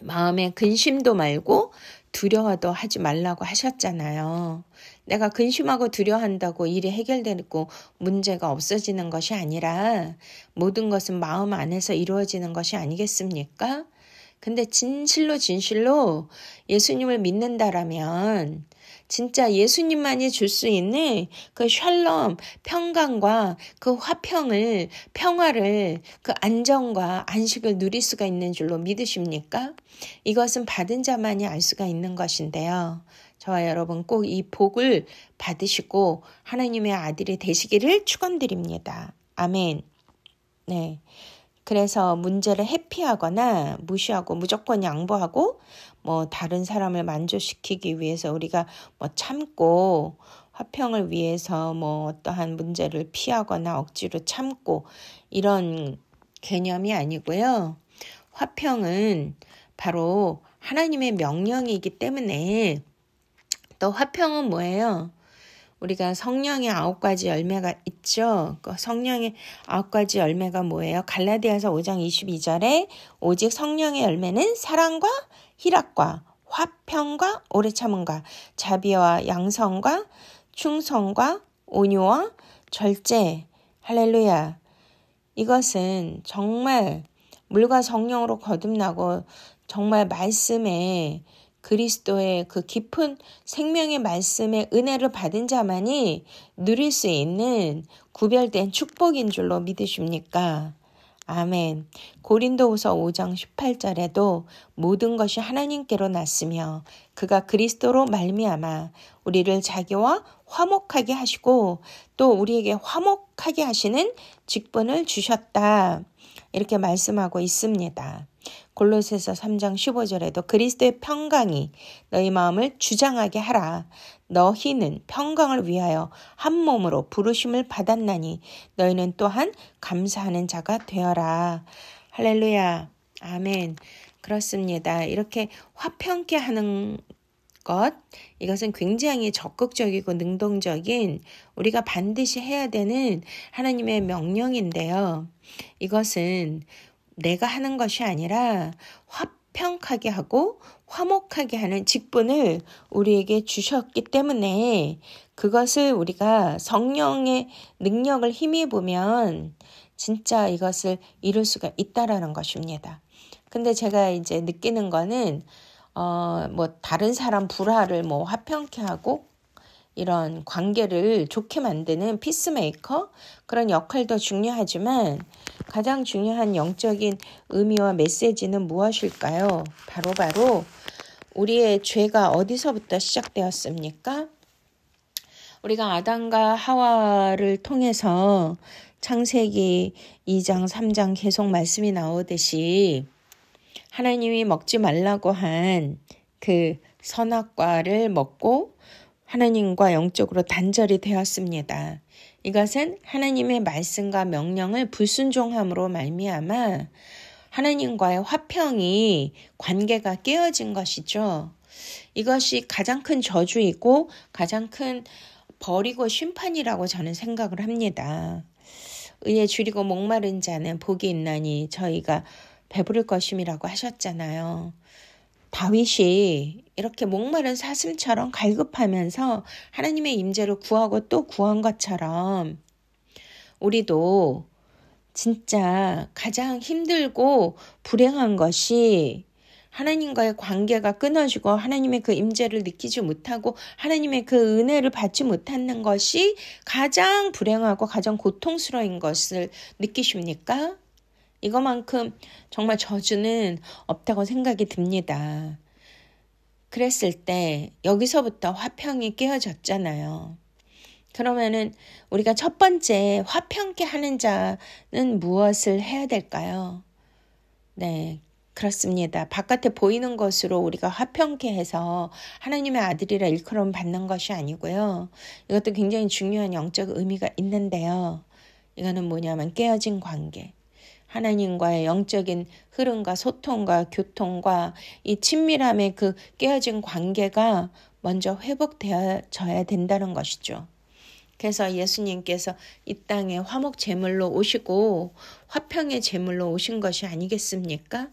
마음에 근심도 말고 두려워도 하지 말라고 하셨잖아요. 내가 근심하고 두려워한다고 일이 해결되고 문제가 없어지는 것이 아니라 모든 것은 마음 안에서 이루어지는 것이 아니겠습니까? 근데 진실로 예수님을 믿는다라면 진짜 예수님만이 줄 수 있는 그 샬롬, 평강과 그 평화를, 그 안정과 안식을 누릴 수가 있는 줄로 믿으십니까? 이것은 받은 자만이 알 수가 있는 것인데요. 저와 여러분 꼭 이 복을 받으시고 하나님의 아들이 되시기를 축원드립니다. 아멘. 네. 그래서 문제를 회피하거나 무시하고 무조건 양보하고 다른 사람을 만족시키기 위해서 우리가 참고 화평을 위해서 어떠한 문제를 피하거나 억지로 참고 이런 개념이 아니고요. 화평은 바로 하나님의 명령이기 때문에 또 화평은 뭐예요? 우리가 성령의 9가지 열매가 있죠. 그 성령의 9가지 열매가 뭐예요? 갈라디아서 5장 22절에 오직 성령의 열매는 사랑과 희락과 화평과 오래 참음과 자비와 양성과 충성과 온유와 절제. 할렐루야. 이것은 정말 물과 성령으로 거듭나고 정말 말씀에 그리스도의 그 깊은 생명의 말씀의 은혜를 받은 자만이 누릴 수 있는 구별된 축복인 줄로 믿으십니까? 아멘. 고린도후서 5장 18절에도 모든 것이 하나님께로 났으며 그가 그리스도로 말미암아 우리를 자기와 화목하게 하시고 또 우리에게 화목하게 하시는 직분을 주셨다. 이렇게 말씀하고 있습니다. 골로새서 3장 15절에도 그리스도의 평강이 너희 마음을 주장하게 하라. 너희는 평강을 위하여 한 몸으로 부르심을 받았나니 너희는 또한 감사하는 자가 되어라. 할렐루야. 아멘. 그렇습니다. 이렇게 화평케 하는 것, 이것은 굉장히 적극적이고 능동적인 우리가 반드시 해야 되는 하나님의 명령인데요. 이것은 내가 하는 것이 아니라 화평하게 하고 화목하게 하는 직분을 우리에게 주셨기 때문에 그것을 우리가 성령의 능력을 힘입으면 진짜 이것을 이룰 수가 있다라는 것입니다. 근데 제가 이제 느끼는 거는 다른 사람 불화를 화평케 하고 이런 관계를 좋게 만드는 피스메이커 그런 역할도 중요하지만 가장 중요한 영적인 의미와 메시지는 무엇일까요? 바로 우리의 죄가 어디서부터 시작되었습니까? 우리가 아담과 하와를 통해서 창세기 2장 3장 계속 말씀이 나오듯이 하나님이 먹지 말라고 한 그 선악과를 먹고 하나님과 영적으로 단절이 되었습니다. 이것은 하나님의 말씀과 명령을 불순종함으로 말미암아 하나님과의 화평이 관계가 깨어진 것이죠. 이것이 가장 큰 저주이고 가장 큰 벌이고 심판이라고 저는 생각을 합니다. 의에 줄이고 목마른 자는 복이 있나니 저희가 배부를 것임이라고 하셨잖아요. 다윗이 이렇게 목마른 사슴처럼 갈급하면서 하나님의 임재를 구하고 또 구한 것처럼 우리도 진짜 가장 힘들고 불행한 것이 하나님과의 관계가 끊어지고 하나님의 그 임재를 느끼지 못하고 하나님의 그 은혜를 받지 못하는 것이 가장 불행하고 가장 고통스러운 것을 느끼십니까? 이것만큼 정말 저주는 없다고 생각이 듭니다. 그랬을 때 여기서부터 화평이 깨어졌잖아요. 그러면은 우리가 첫 번째 화평케 하는 자는 무엇을 해야 될까요? 네, 그렇습니다. 바깥에 보이는 것으로 우리가 화평케 해서 하나님의 아들이라 일컬음 받는 것이 아니고요. 이것도 굉장히 중요한 영적 의미가 있는데요. 이거는 뭐냐면 깨어진 관계. 하나님과의 영적인 흐름과 소통과 교통과 이 친밀함의 그 깨어진 관계가 먼저 회복되어져야 된다는 것이죠. 그래서 예수님께서 이 땅에 화목 제물로 오시고 화평의 제물로 오신 것이 아니겠습니까?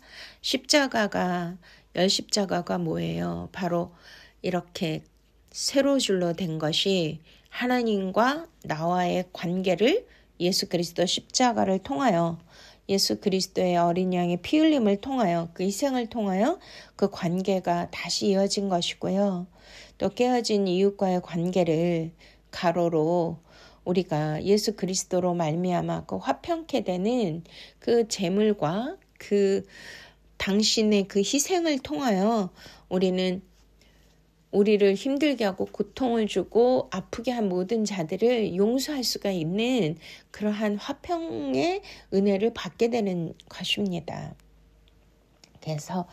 열 십자가가 뭐예요? 바로 이렇게 세로줄로 된 것이 하나님과 나와의 관계를 예수 그리스도 십자가를 통하여 예수 그리스도의 어린 양의 피 흘림을 통하여 그 희생을 통하여 그 관계가 다시 이어진 것이고요. 또 깨어진 이웃과의 관계를 가로로 우리가 예수 그리스도로 말미암아 그 화평케 되는 그 제물과 그 당신의 그 희생을 통하여 우리를 힘들게 하고 고통을 주고 아프게 한 모든 자들을 용서할 수가 있는 그러한 화평의 은혜를 받게 되는 것입니다. 그래서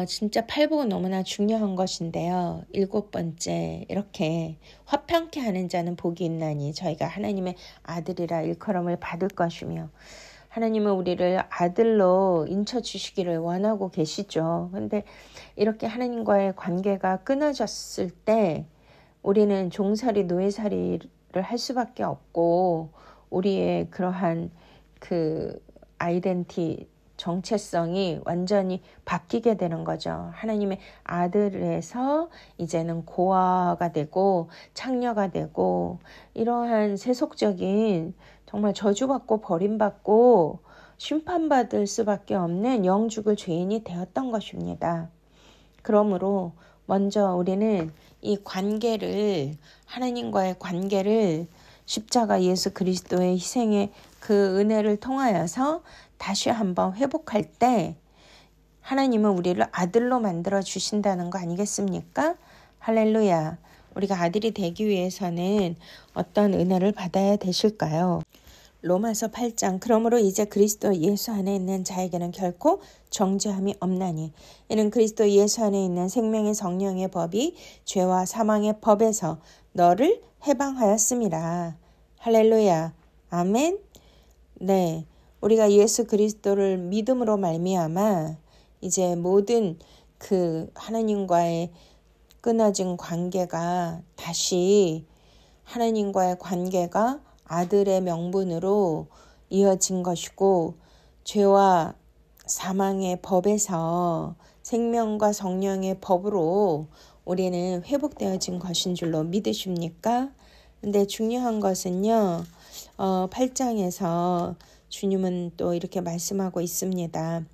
진짜 팔복은 너무나 중요한 것인데요. 7번째, 이렇게 화평케 하는 자는 복이 있나니 저희가 하나님의 아들이라 일컬음을 받을 것이며, 하나님은 우리를 아들로 인쳐주시기를 원하고 계시죠. 근데 이렇게 하나님과의 관계가 끊어졌을 때 우리는 종살이 노예살이를 할 수밖에 없고, 우리의 그러한 그 아이덴티 정체성이 완전히 바뀌게 되는 거죠. 하나님의 아들에서 이제는 고아가 되고 창녀가 되고, 이러한 세속적인 정말 저주받고 버림받고 심판받을 수밖에 없는 영죽을 죄인이 되었던 것입니다. 그러므로 먼저 우리는 이 관계를, 하나님과의 관계를 십자가 예수 그리스도의 희생의 그 은혜를 통하여서 다시 한번 회복할 때 하나님은 우리를 아들로 만들어 주신다는 거 아니겠습니까? 할렐루야. 우리가 아들이 되기 위해서는 어떤 은혜를 받아야 되실까요? 로마서 8장, 그러므로 이제 그리스도 예수 안에 있는 자에게는 결코 정죄함이 없나니 이는 그리스도 예수 안에 있는 생명의 성령의 법이 죄와 사망의 법에서 너를 해방하였음이라. 할렐루야. 아멘. 네, 우리가 예수 그리스도를 믿음으로 말미암아 이제 모든 그 하나님과의 끊어진 관계가 다시 하나님과의 관계가 아들의 명분으로 이어진 것이고, 죄와 사망의 법에서 생명과 성령의 법으로 우리는 회복되어진 것인 줄로 믿으십니까? 근데 중요한 것은요, 8장에서 주님은 또 이렇게 말씀하고 있습니다.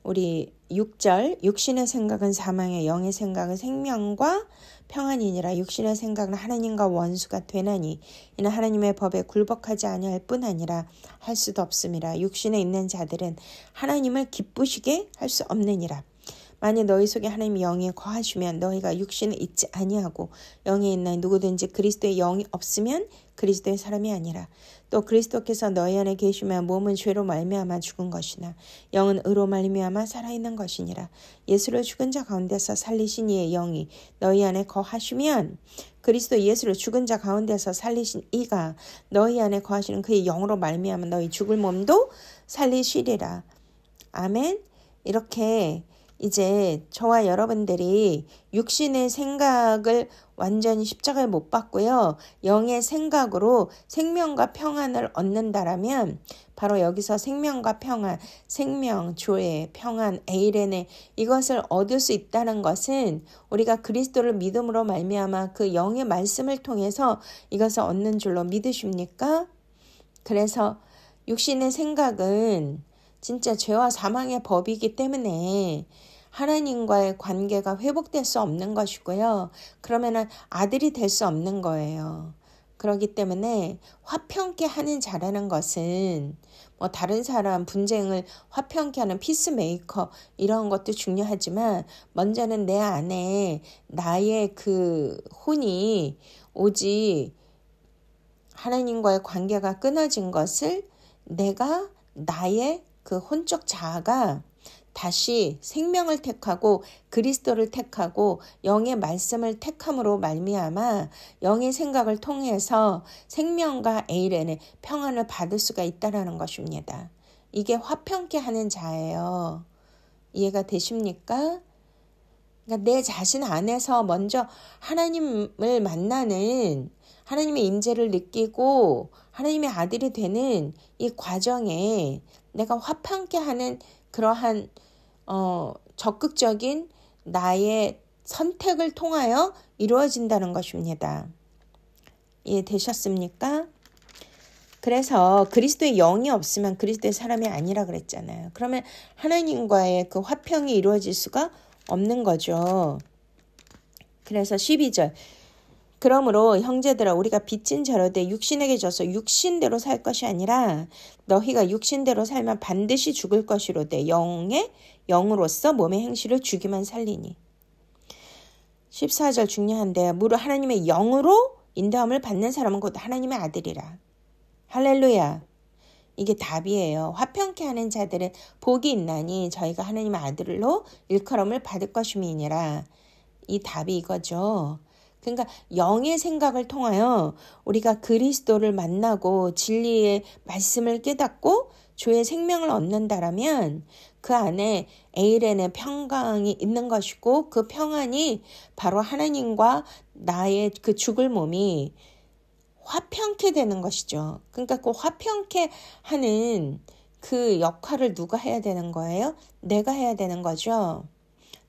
우리 6절, 육신의 생각은 사망의, 영의 생각은 생명과 평안이니라. 육신의 생각은 하나님과 원수가 되나니 이는 하나님의 법에 굴복하지 아니할 뿐 아니라 할 수도 없음이라. 육신에 있는 자들은 하나님을 기쁘시게 할 수 없느니라. 만일 너희 속에 하나님의 영이 거하시면 너희가 육신에 있지 아니하고 영에 있나니 누구든지 그리스도의 영이 없으면 그리스도의 사람이 아니라. 또 그리스도께서 너희 안에 계시면 몸은 죄로 말미암아 죽은 것이나 영은 의로 말미암아 살아있는 것이니라. 예수를 죽은 자 가운데서 살리신 이의 영이 너희 안에 거하시면 그리스도 예수를 죽은 자 가운데서 살리신 이가 너희 안에 거하시는 그의 영으로 말미암아 너희 죽을 몸도 살리시리라. 아멘. 이렇게 이제 저와 여러분들이 육신의 생각을 완전히 십자가에 못 박고요, 영의 생각으로 생명과 평안을 얻는다라면 바로 여기서 생명과 평안, 생명, 조회, 평안, 에이레네, 이것을 얻을 수 있다는 것은 우리가 그리스도를 믿음으로 말미암아 그 영의 말씀을 통해서 이것을 얻는 줄로 믿으십니까? 그래서 육신의 생각은 진짜 죄와 사망의 법이기 때문에 하나님과의 관계가 회복될 수 없는 것이고요. 그러면은 아들이 될 수 없는 거예요. 그렇기 때문에 화평케 하는 자라는 것은 뭐 다른 사람 분쟁을 화평케 하는 피스메이커 이런 것도 중요하지만 먼저는 내 안에 나의 그 혼이 오직 하나님과의 관계가 끊어진 것을 내가 나의 그 혼적 자아가 다시 생명을 택하고 그리스도를 택하고 영의 말씀을 택함으로 말미암아 영의 생각을 통해서 생명과 에이렌의 평안을 받을 수가 있다는 것입니다. 이게 화평케 하는 자예요. 이해가 되십니까? 그러니까 내 자신 안에서 먼저 하나님을 만나는 하나님의 임재를 느끼고 하나님의 아들이 되는 이 과정에 내가 화평케 하는 그러한 적극적인 나의 선택을 통하여 이루어진다는 것입니다. 이해되셨습니까? 그래서 그리스도의 영이 없으면 그리스도의 사람이 아니라 그랬잖아요. 그러면 하나님과의 그 화평이 이루어질 수가 없는 거죠. 그래서 12절 그러므로 형제들아 우리가 빚진 자로되 육신에게 져서 육신대로 살 것이 아니라 너희가 육신대로 살면 반드시 죽을 것이로되 영의 영으로서 몸의 행실을 죽이만 살리니. 14절 중요한데 무릇 하나님의 영으로 인도함을 받는 사람은 곧 하나님의 아들이라. 할렐루야. 이게 답이에요. 화평케 하는 자들은 복이 있나니 저희가 하나님의 아들로 일컬음을 받을 것임이니라. 이 답이 이거죠. 그러니까 영의 생각을 통하여 우리가 그리스도를 만나고 진리의 말씀을 깨닫고 주의 생명을 얻는다라면 그 안에 에이렌의 평강이 있는 것이고 그 평안이 바로 하나님과 나의 그 죽을 몸이 화평케 되는 것이죠. 그러니까 그 화평케 하는 그 역할을 누가 해야 되는 거예요? 내가 해야 되는 거죠.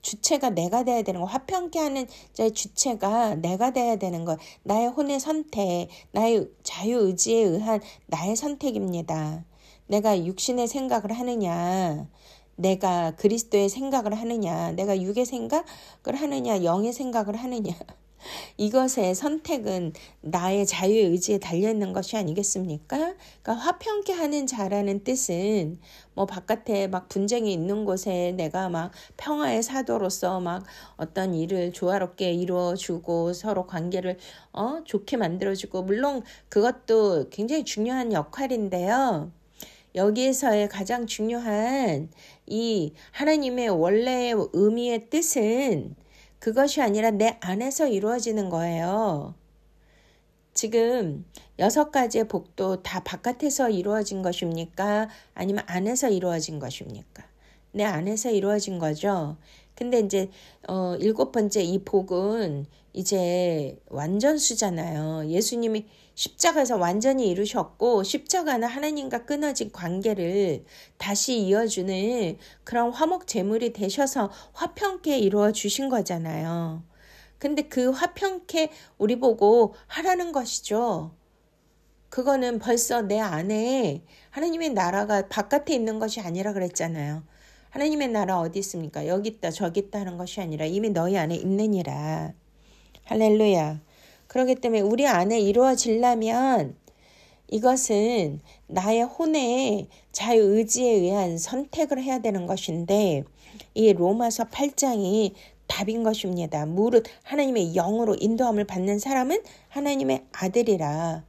주체가 내가 돼야 되는 거. 화평케 하는 자의 주체가 내가 돼야 되는 거. 나의 혼의 선택, 나의 자유의지에 의한 나의 선택입니다. 내가 육신의 생각을 하느냐, 내가 그리스도의 생각을 하느냐, 내가 육의 생각을 하느냐, 영의 생각을 하느냐. 이것의 선택은 나의 자유의 의지에 달려있는 것이 아니겠습니까? 그러니까 화평케 하는 자라는 뜻은 뭐 바깥에 막 분쟁이 있는 곳에 내가 막 평화의 사도로서 막 어떤 일을 조화롭게 이루어주고 서로 관계를 좋게 만들어주고 물론 그것도 굉장히 중요한 역할인데요. 여기에서의 가장 중요한 이 하나님의 원래의 의미의 뜻은 그것이 아니라 내 안에서 이루어지는 거예요. 지금 6가지의 복도 다 바깥에서 이루어진 것입니까? 아니면 안에서 이루어진 것입니까? 내 안에서 이루어진 거죠. 근데 이제 7번째 이 복은 이제 완전수잖아요. 예수님이 십자가에서 완전히 이루셨고 십자가는 하나님과 끊어진 관계를 다시 이어주는 그런 화목 제물이 되셔서 화평케 이루어 주신 거잖아요. 근데 그 화평케 우리 보고 하라는 것이죠. 그거는 벌써 내 안에 하나님의 나라가 바깥에 있는 것이 아니라 그랬잖아요. 하나님의 나라 어디 있습니까? 여기 있다 저기 있다 하는 것이 아니라 이미 너희 안에 있느니라. 할렐루야. 그렇기 때문에 우리 안에 이루어지려면 이것은 나의 혼의 자유의지에 의한 선택을 해야 되는 것인데 이 로마서 8장이 답인 것입니다. 무릇 하나님의 영으로 인도함을 받는 사람은 하나님의 아들이라.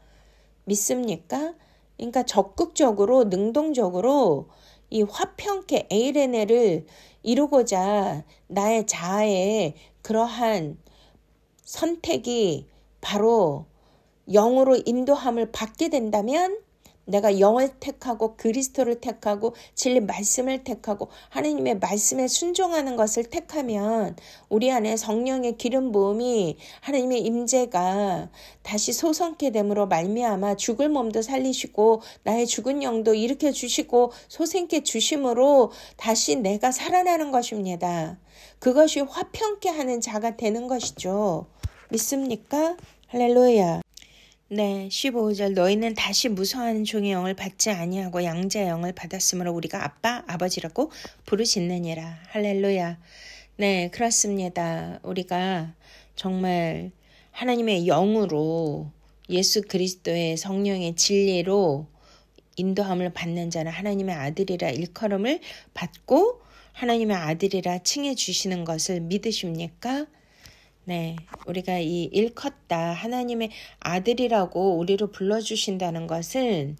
믿습니까? 그러니까 적극적으로 능동적으로 이 화평케 에이레네를 이루고자 나의 자아의 그러한 선택이 바로 영으로 인도함을 받게 된다면 내가 영을 택하고 그리스도를 택하고 진리 말씀을 택하고 하나님의 말씀에 순종하는 것을 택하면 우리 안에 성령의 기름 부음이 하나님의 임재가 다시 솟게 됨으로 말미암아 죽을 몸도 살리시고 나의 죽은 영도 일으켜 주시고 솟게 주심으로 다시 내가 살아나는 것입니다. 그것이 화평케 하는 자가 되는 것이죠. 믿습니까? 할렐루야. 네, 15절 너희는 다시 무서워하는 종의 영을 받지 아니하고 양자의 영을 받았으므로 우리가 아빠, 아버지라고 부르짖느니라. 할렐루야. 네, 그렇습니다. 우리가 정말 하나님의 영으로 예수 그리스도의 성령의 진리로 인도함을 받는 자는 하나님의 아들이라 일컬음을 받고 하나님의 아들이라 칭해 주시는 것을 믿으십니까? 네, 우리가 이 일컫다 하나님의 아들이라고 우리를 불러주신다는 것은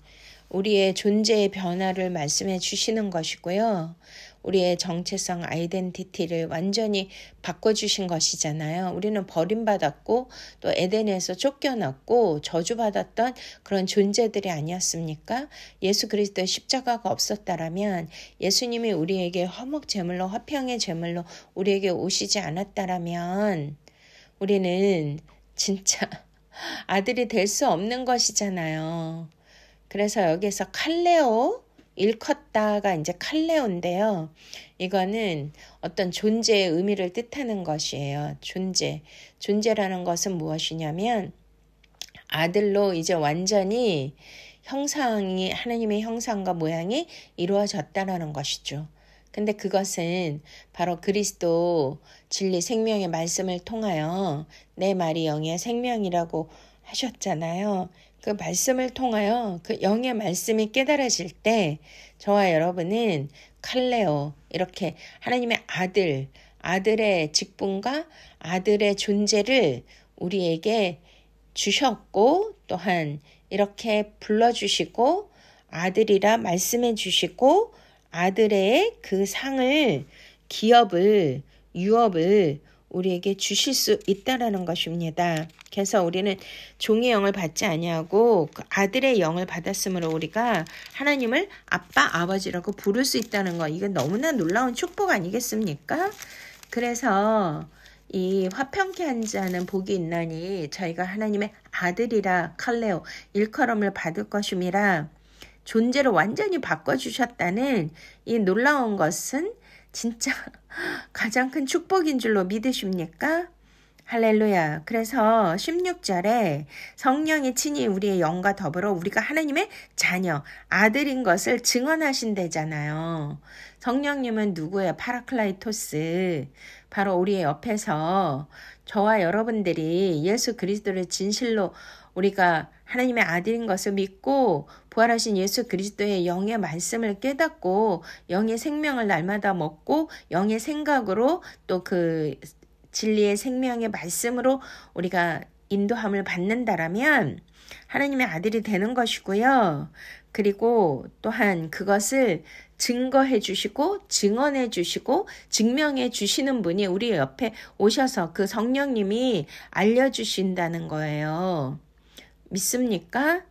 우리의 존재의 변화를 말씀해 주시는 것이고요. 우리의 정체성 아이덴티티를 완전히 바꿔주신 것이잖아요. 우리는 버림받았고 또 에덴에서 쫓겨났고 저주받았던 그런 존재들이 아니었습니까? 예수 그리스도의 십자가가 없었다라면, 예수님이 우리에게 화목 제물로 화평의 제물로 우리에게 오시지 않았다라면 우리는 진짜 아들이 될 수 없는 것이잖아요. 그래서 여기서 칼레오, 일컫다가 이제 칼레오인데요. 이거는 어떤 존재의 의미를 뜻하는 것이에요. 존재라는 것은 무엇이냐면 아들로 이제 완전히 형상이, 하나님의 형상과 모양이 이루어졌다라는 것이죠. 근데 그것은 바로 그리스도 진리 생명의 말씀을 통하여, 내 말이 영의 생명이라고 하셨잖아요. 그 말씀을 통하여 그 영의 말씀이 깨달아질 때 저와 여러분은 칼레오, 이렇게 하나님의 아들의 직분과 아들의 존재를 우리에게 주셨고, 또한 이렇게 불러주시고 아들이라 말씀해 주시고 아들의 그 상을, 기업을, 유업을 우리에게 주실 수 있다라는 것입니다. 그래서 우리는 종의 영을 받지 아니하고 그 아들의 영을 받았으므로 우리가 하나님을 아빠, 아버지라고 부를 수 있다는 거, 이건 너무나 놀라운 축복 아니겠습니까? 그래서 이 화평케 한 자는 복이 있나니 저희가 하나님의 아들이라 칼레오, 일컬음을 받을 것임이라, 존재를 완전히 바꿔주셨다는 이 놀라운 것은 진짜 가장 큰 축복인 줄로 믿으십니까? 할렐루야. 그래서 16절에 성령이 친히 우리의 영과 더불어 우리가 하나님의 자녀, 아들인 것을 증언하신대잖아요. 성령님은 누구예요? 파라클라이토스. 바로 우리의 옆에서 저와 여러분들이 예수 그리스도를 진실로 우리가 하나님의 아들인 것을 믿고 부활하신 예수 그리스도의 영의 말씀을 깨닫고 영의 생명을 날마다 먹고 영의 생각으로 또 그 진리의 생명의 말씀으로 우리가 인도함을 받는다라면 하나님의 아들이 되는 것이고요. 그리고 또한 그것을 증거해 주시고 증언해 주시고 증명해 주시는 분이 우리 옆에 오셔서 그 성령님이 알려주신다는 거예요. 믿습니까?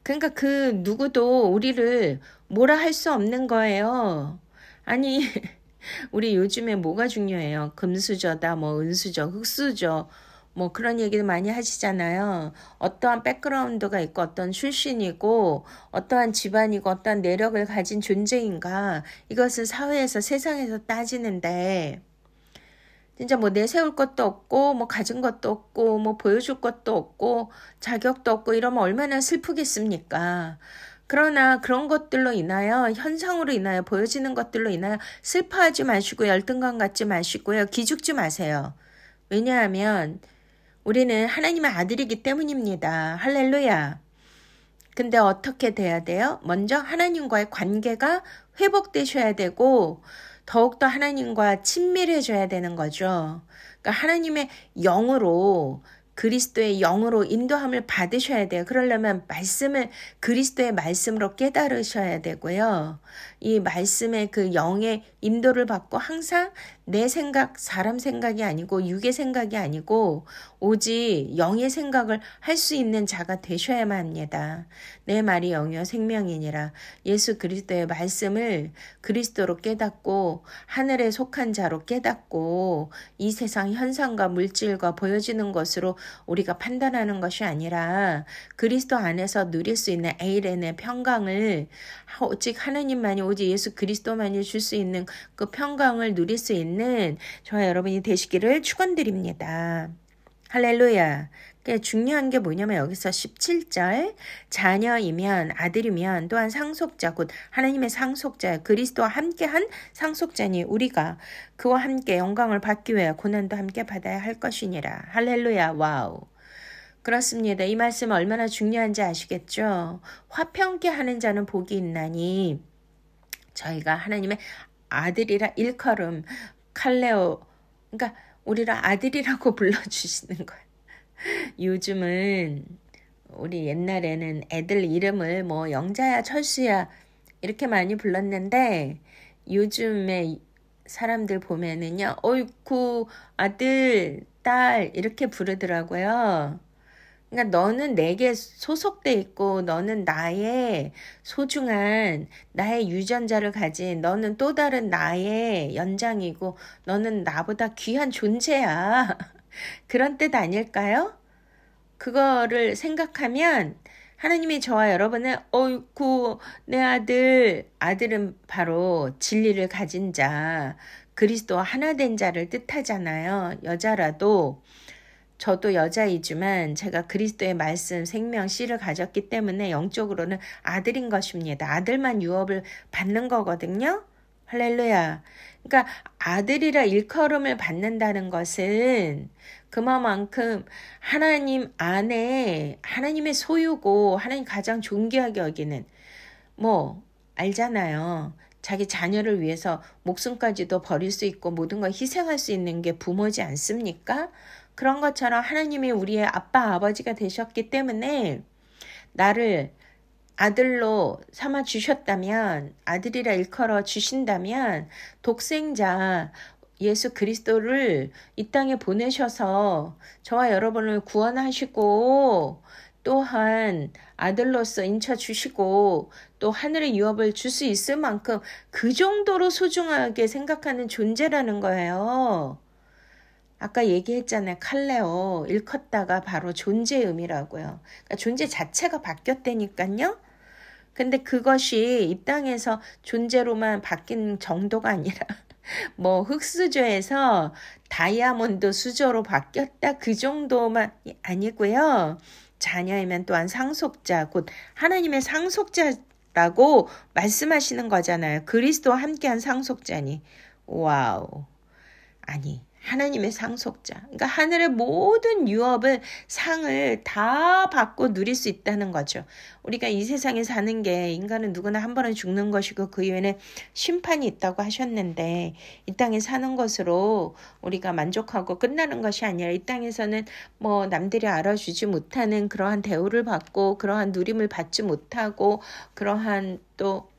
그러니까 그 누구도 우리를 뭐라 할 수 없는 거예요. 아니 우리 요즘에 뭐가 중요해요? 금수저다, 뭐 은수저, 흙수저, 뭐 그런 얘기를 많이 하시잖아요. 어떠한 백그라운드가 있고 어떤 출신이고 어떠한 집안이고 어떠한 내력을 가진 존재인가, 이것을 사회에서, 세상에서 따지는데 진짜 뭐 내세울 것도 없고 뭐 가진 것도 없고 뭐 보여줄 것도 없고 자격도 없고 이러면 얼마나 슬프겠습니까? 그러나 그런 것들로 인하여, 현상으로 인하여, 보여지는 것들로 인하여 슬퍼하지 마시고 열등감 갖지 마시고요. 기죽지 마세요. 왜냐하면 우리는 하나님의 아들이기 때문입니다. 할렐루야. 근데 어떻게 돼야 돼요? 먼저 하나님과의 관계가 회복되셔야 되고 더욱더 하나님과 친밀해져야 되는 거죠. 그러니까 하나님의 영으로, 그리스도의 영으로 인도함을 받으셔야 돼요. 그러려면 말씀을 그리스도의 말씀으로 깨달으셔야 되고요. 이 말씀의 그 영의 인도를 받고 항상 내 생각, 사람 생각이 아니고 육의 생각이 아니고 오직 영의 생각을 할 수 있는 자가 되셔야만 합니다. 내 말이 영이요 생명이니라. 예수 그리스도의 말씀을 그리스도로 깨닫고 하늘에 속한 자로 깨닫고 이 세상 현상과 물질과 보여지는 것으로 우리가 판단하는 것이 아니라 그리스도 안에서 누릴 수 있는 에이렌의 평강을, 오직 하나님만이, 오직 예수 그리스도만이 줄 수 있는 그 평강을 누릴 수 있는 저와 여러분이 되시기를 축원드립니다. 할렐루야. 중요한 게 뭐냐면 여기서 17절, 자녀이면, 아들이면 또한 상속자, 곧 하나님의 상속자, 그리스도와 함께한 상속자니 우리가 그와 함께 영광을 받기 위해 고난도 함께 받아야 할 것이니라. 할렐루야. 와우. 그렇습니다. 이 말씀 얼마나 중요한지 아시겠죠? 화평케 하는 자는 복이 있나니, 저희가 하나님의 아들이라 일컬음, 칼레오, 그러니까 우리를 아들이라고 불러주시는 거예요. 요즘은 우리 옛날에는 애들 이름을 뭐 영자야, 철수야 이렇게 많이 불렀는데 요즘에 사람들 보면은요, 어이쿠, 아들, 딸, 이렇게 부르더라고요. 그러니까 너는 내게 소속돼 있고, 너는 나의 소중한, 나의 유전자를 가진, 너는 또 다른 나의 연장이고, 너는 나보다 귀한 존재야. 그런 뜻 아닐까요? 그거를 생각하면 하나님이 저와 여러분을 어이쿠 내 아들은 바로 진리를 가진 자, 그리스도와 하나 된 자를 뜻하잖아요. 여자라도 저도 여자이지만 제가 그리스도의 말씀 생명 씨를 가졌기 때문에 영적으로는 아들인 것입니다. 아들만 유업을 받는 거거든요. 할렐루야. 그러니까 아들이라 일컬음을 받는다는 것은 그만큼 하나님 안에 하나님의 소유고 하나님 가장 존귀하게 여기는 뭐 알잖아요. 자기 자녀를 위해서 목숨까지도 버릴 수 있고 모든 걸 희생할 수 있는 게 부모지 않습니까? 그런 것처럼 하나님이 우리의 아빠 아버지가 되셨기 때문에 나를 아들로 삼아 주셨다면, 아들이라 일컬어 주신다면 독생자 예수 그리스도를 이 땅에 보내셔서 저와 여러분을 구원하시고 또한 아들로서 인쳐 주시고 또 하늘의 유업을 줄 수 있을 만큼 그 정도로 소중하게 생각하는 존재라는 거예요. 아까 얘기했잖아요. 칼레오 일컫다가 바로 존재의 의미라고요. 그러니까 존재 자체가 바뀌었다니까요. 근데 그것이 이 땅에서 존재로만 바뀐 정도가 아니라 뭐 흙수저에서 다이아몬드 수저로 바뀌었다 그 정도만 아니고요. 자녀이면 또한 상속자, 곧 하나님의 상속자라고 말씀하시는 거잖아요. 그리스도와 함께한 상속자니. 와우. 아니, 하나님의 상속자. 그러니까 하늘의 모든 유업을 상을 다 받고 누릴 수 있다는 거죠. 우리가 이 세상에 사는 게 인간은 누구나 한 번은 죽는 것이고 그 이후에는 심판이 있다고 하셨는데 이 땅에 사는 것으로 우리가 만족하고 끝나는 것이 아니라 이 땅에서는 뭐 남들이 알아주지 못하는 그러한 대우를 받고 그러한 누림을 받지 못하고 그러한 또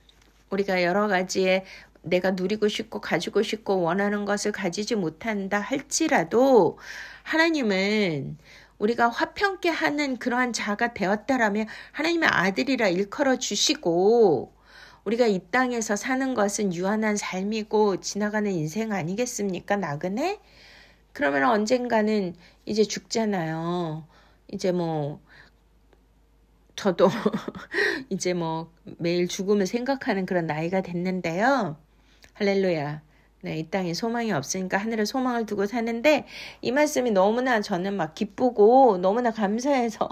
우리가 여러 가지의 내가 누리고 싶고 가지고 싶고 원하는 것을 가지지 못한다 할지라도 하나님은 우리가 화평케 하는 그러한 자가 되었다라면 하나님의 아들이라 일컬어 주시고 우리가 이 땅에서 사는 것은 유한한 삶이고 지나가는 인생 아니겠습니까? 나그네? 그러면 언젠가는 이제 죽잖아요. 이제 뭐 저도 이제 뭐 매일 죽음을 생각하는 그런 나이가 됐는데요. 할렐루야. 네, 이 땅에 소망이 없으니까 하늘에 소망을 두고 사는데 이 말씀이 너무나 저는 막 기쁘고 너무나 감사해서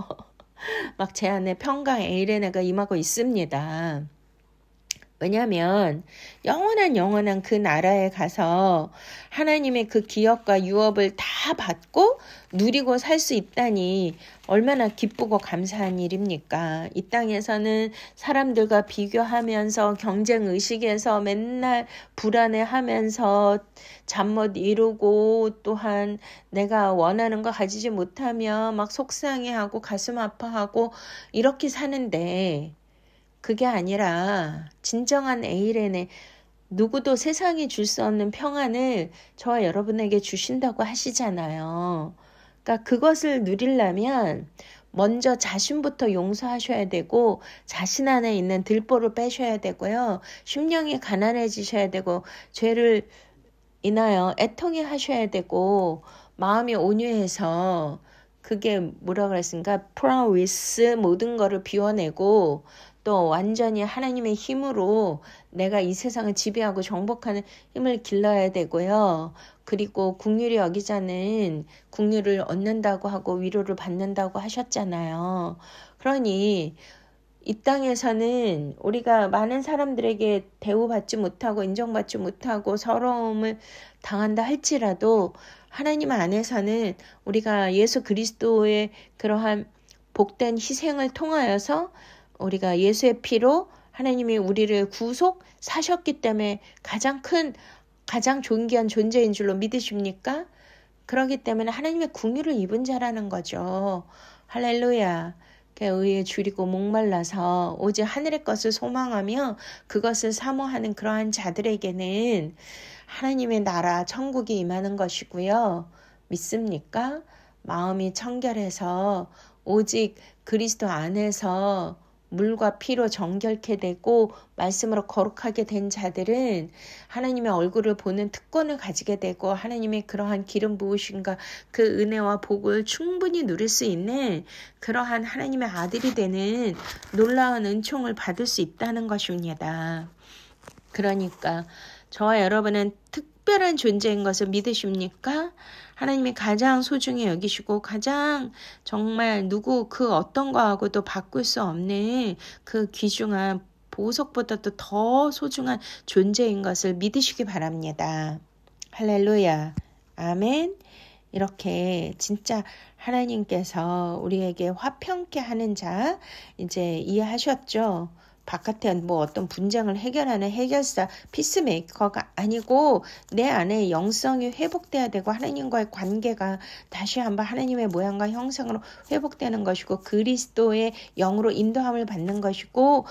막 제 안에 평강 에이레네가 임하고 있습니다. 왜냐하면 영원한 그 나라에 가서 하나님의 그 기업과 유업을 다 받고 누리고 살 수 있다니 얼마나 기쁘고 감사한 일입니까? 이 땅에서는 사람들과 비교하면서 경쟁의식에서 맨날 불안해하면서 잠 못 이루고 또한 내가 원하는 거 가지지 못하면 막 속상해하고 가슴 아파하고 이렇게 사는데 그게 아니라 진정한 에이렌의 누구도 세상이 줄 수 없는 평안을 저와 여러분에게 주신다고 하시잖아요. 그러니까 그것을 누리려면 먼저 자신부터 용서하셔야 되고 자신 안에 있는 들보를 빼셔야 되고요. 심령이 가난해지셔야 되고 죄를 인하여 애통해 하셔야 되고 마음이 온유해서 그게 뭐라 그랬습니까? 프라위스 모든 거를 비워내고 또 완전히 하나님의 힘으로 내가 이 세상을 지배하고 정복하는 힘을 길러야 되고요. 그리고 긍휼히 여기자는 긍휼을 얻는다고 하고 위로를 받는다고 하셨잖아요. 그러니 이 땅에서는 우리가 많은 사람들에게 대우받지 못하고 인정받지 못하고 서러움을 당한다 할지라도 하나님 안에서는 우리가 예수 그리스도의 그러한 복된 희생을 통하여서 우리가 예수의 피로 하나님이 우리를 구속 사셨기 때문에 가장 존귀한 존재인 줄로 믿으십니까? 그렇기 때문에 하나님의 긍휼을 입은 자라는 거죠. 할렐루야. 그 의에 줄이고 목말라서 오직 하늘의 것을 소망하며 그것을 사모하는 그러한 자들에게는 하나님의 나라 천국이 임하는 것이고요. 믿습니까? 마음이 청결해서 오직 그리스도 안에서 물과 피로 정결케 되고 말씀으로 거룩하게 된 자들은 하나님의 얼굴을 보는 특권을 가지게 되고 하나님의 그러한 기름 부으심과 그 은혜와 복을 충분히 누릴 수 있는 그러한 하나님의 아들이 되는 놀라운 은총을 받을 수 있다는 것입니다. 그러니까 저와 여러분은 특별한 존재인 것을 믿으십니까? 하나님이 가장 소중히 여기시고 가장 정말 누구 그 어떤 거하고도 바꿀 수 없는 그 귀중한 보석보다도 더 소중한 존재인 것을 믿으시기 바랍니다. 할렐루야. 아멘. 이렇게 진짜 하나님께서 우리에게 화평케 하는 자 이제 이해하셨죠? 바깥에 뭐 어떤 분쟁을 해결하는 해결사 피스메이커가 아니고 내 안에 영성이 회복돼야 되고 하나님과의 관계가 다시 한번 하나님의 모양과 형상으로 회복되는 것이고 그리스도의 영으로 인도함을 받는 것이고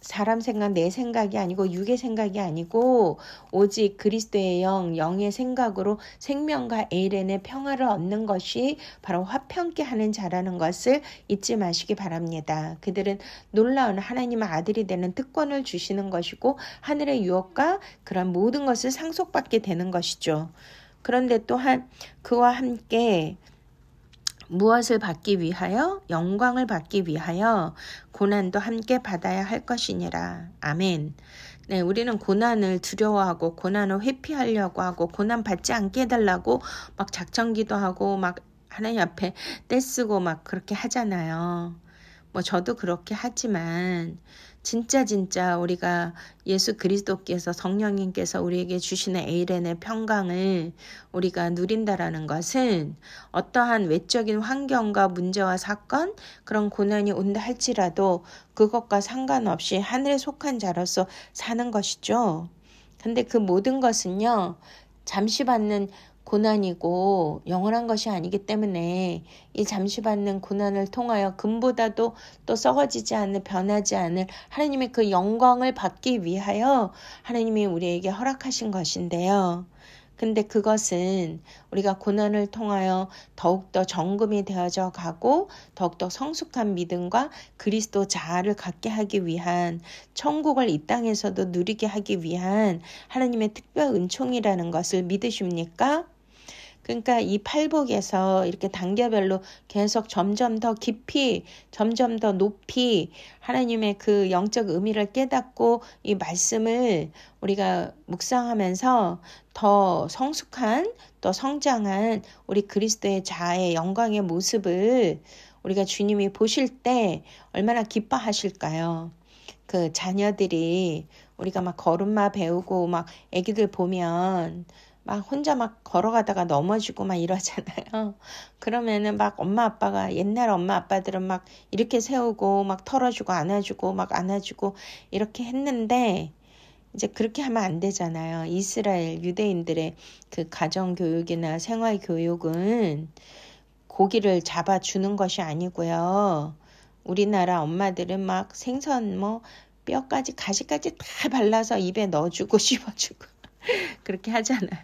사람 생각, 내 생각이 아니고 육의 생각이 아니고 오직 그리스도의 영의 생각으로 생명과 에이렌의 평화를 얻는 것이 바로 화평케 하는 자라는 것을 잊지 마시기 바랍니다. 그들은 놀라운 하나님의 아들이 되는 특권을 주시는 것이고 하늘의 유업과 그런 모든 것을 상속받게 되는 것이죠. 그런데 또한 그와 함께 무엇을 받기 위하여? 영광을 받기 위하여 고난도 함께 받아야 할 것이니라. 아멘. 네, 우리는 고난을 두려워하고 고난을 회피하려고 하고 고난 받지 않게 해달라고 막 작정기도 하고 막 하나님 앞에 떼쓰고 막 그렇게 하잖아요. 뭐 저도 그렇게 하지만 진짜 우리가 예수 그리스도께서 성령님께서 우리에게 주시는 에이렌의 평강을 우리가 누린다라는 것은 어떠한 외적인 환경과 문제와 사건 그런 고난이 온다 할지라도 그것과 상관없이 하늘에 속한 자로서 사는 것이죠. 근데 그 모든 것은요 잠시 받는 고난이고 영원한 것이 아니기 때문에 이 잠시 받는 고난을 통하여 금보다도 또 썩어지지 않는 변하지 않을 하나님의 그 영광을 받기 위하여 하나님이 우리에게 허락하신 것인데요. 근데 그것은 우리가 고난을 통하여 더욱더 정금이 되어져 가고 더욱더 성숙한 믿음과 그리스도 자아를 갖게 하기 위한 천국을 이 땅에서도 누리게 하기 위한 하나님의 특별 은총이라는 것을 믿으십니까? 그러니까 이 팔복에서 이렇게 단계별로 계속 점점 더 깊이 점점 더 높이 하나님의 그 영적 의미를 깨닫고 이 말씀을 우리가 묵상하면서 더 성숙한 또 성장한 우리 그리스도의 자아의 영광의 모습을 우리가 주님이 보실 때 얼마나 기뻐하실까요? 그 자녀들이 우리가 막 걸음마 배우고 막 애기들 보면 막 혼자 막 걸어가다가 넘어지고 막 이러잖아요. 그러면은 막 엄마 아빠가 옛날 엄마 아빠들은 막 이렇게 세우고 막 털어주고 안아주고 막 안아주고 이렇게 했는데 이제 그렇게 하면 안 되잖아요. 이스라엘 유대인들의 그 가정교육이나 생활교육은 고기를 잡아주는 것이 아니고요. 우리나라 엄마들은 막 생선 뭐 뼈까지 가시까지 다 발라서 입에 넣어주고 씹어주고 그렇게 하잖아요.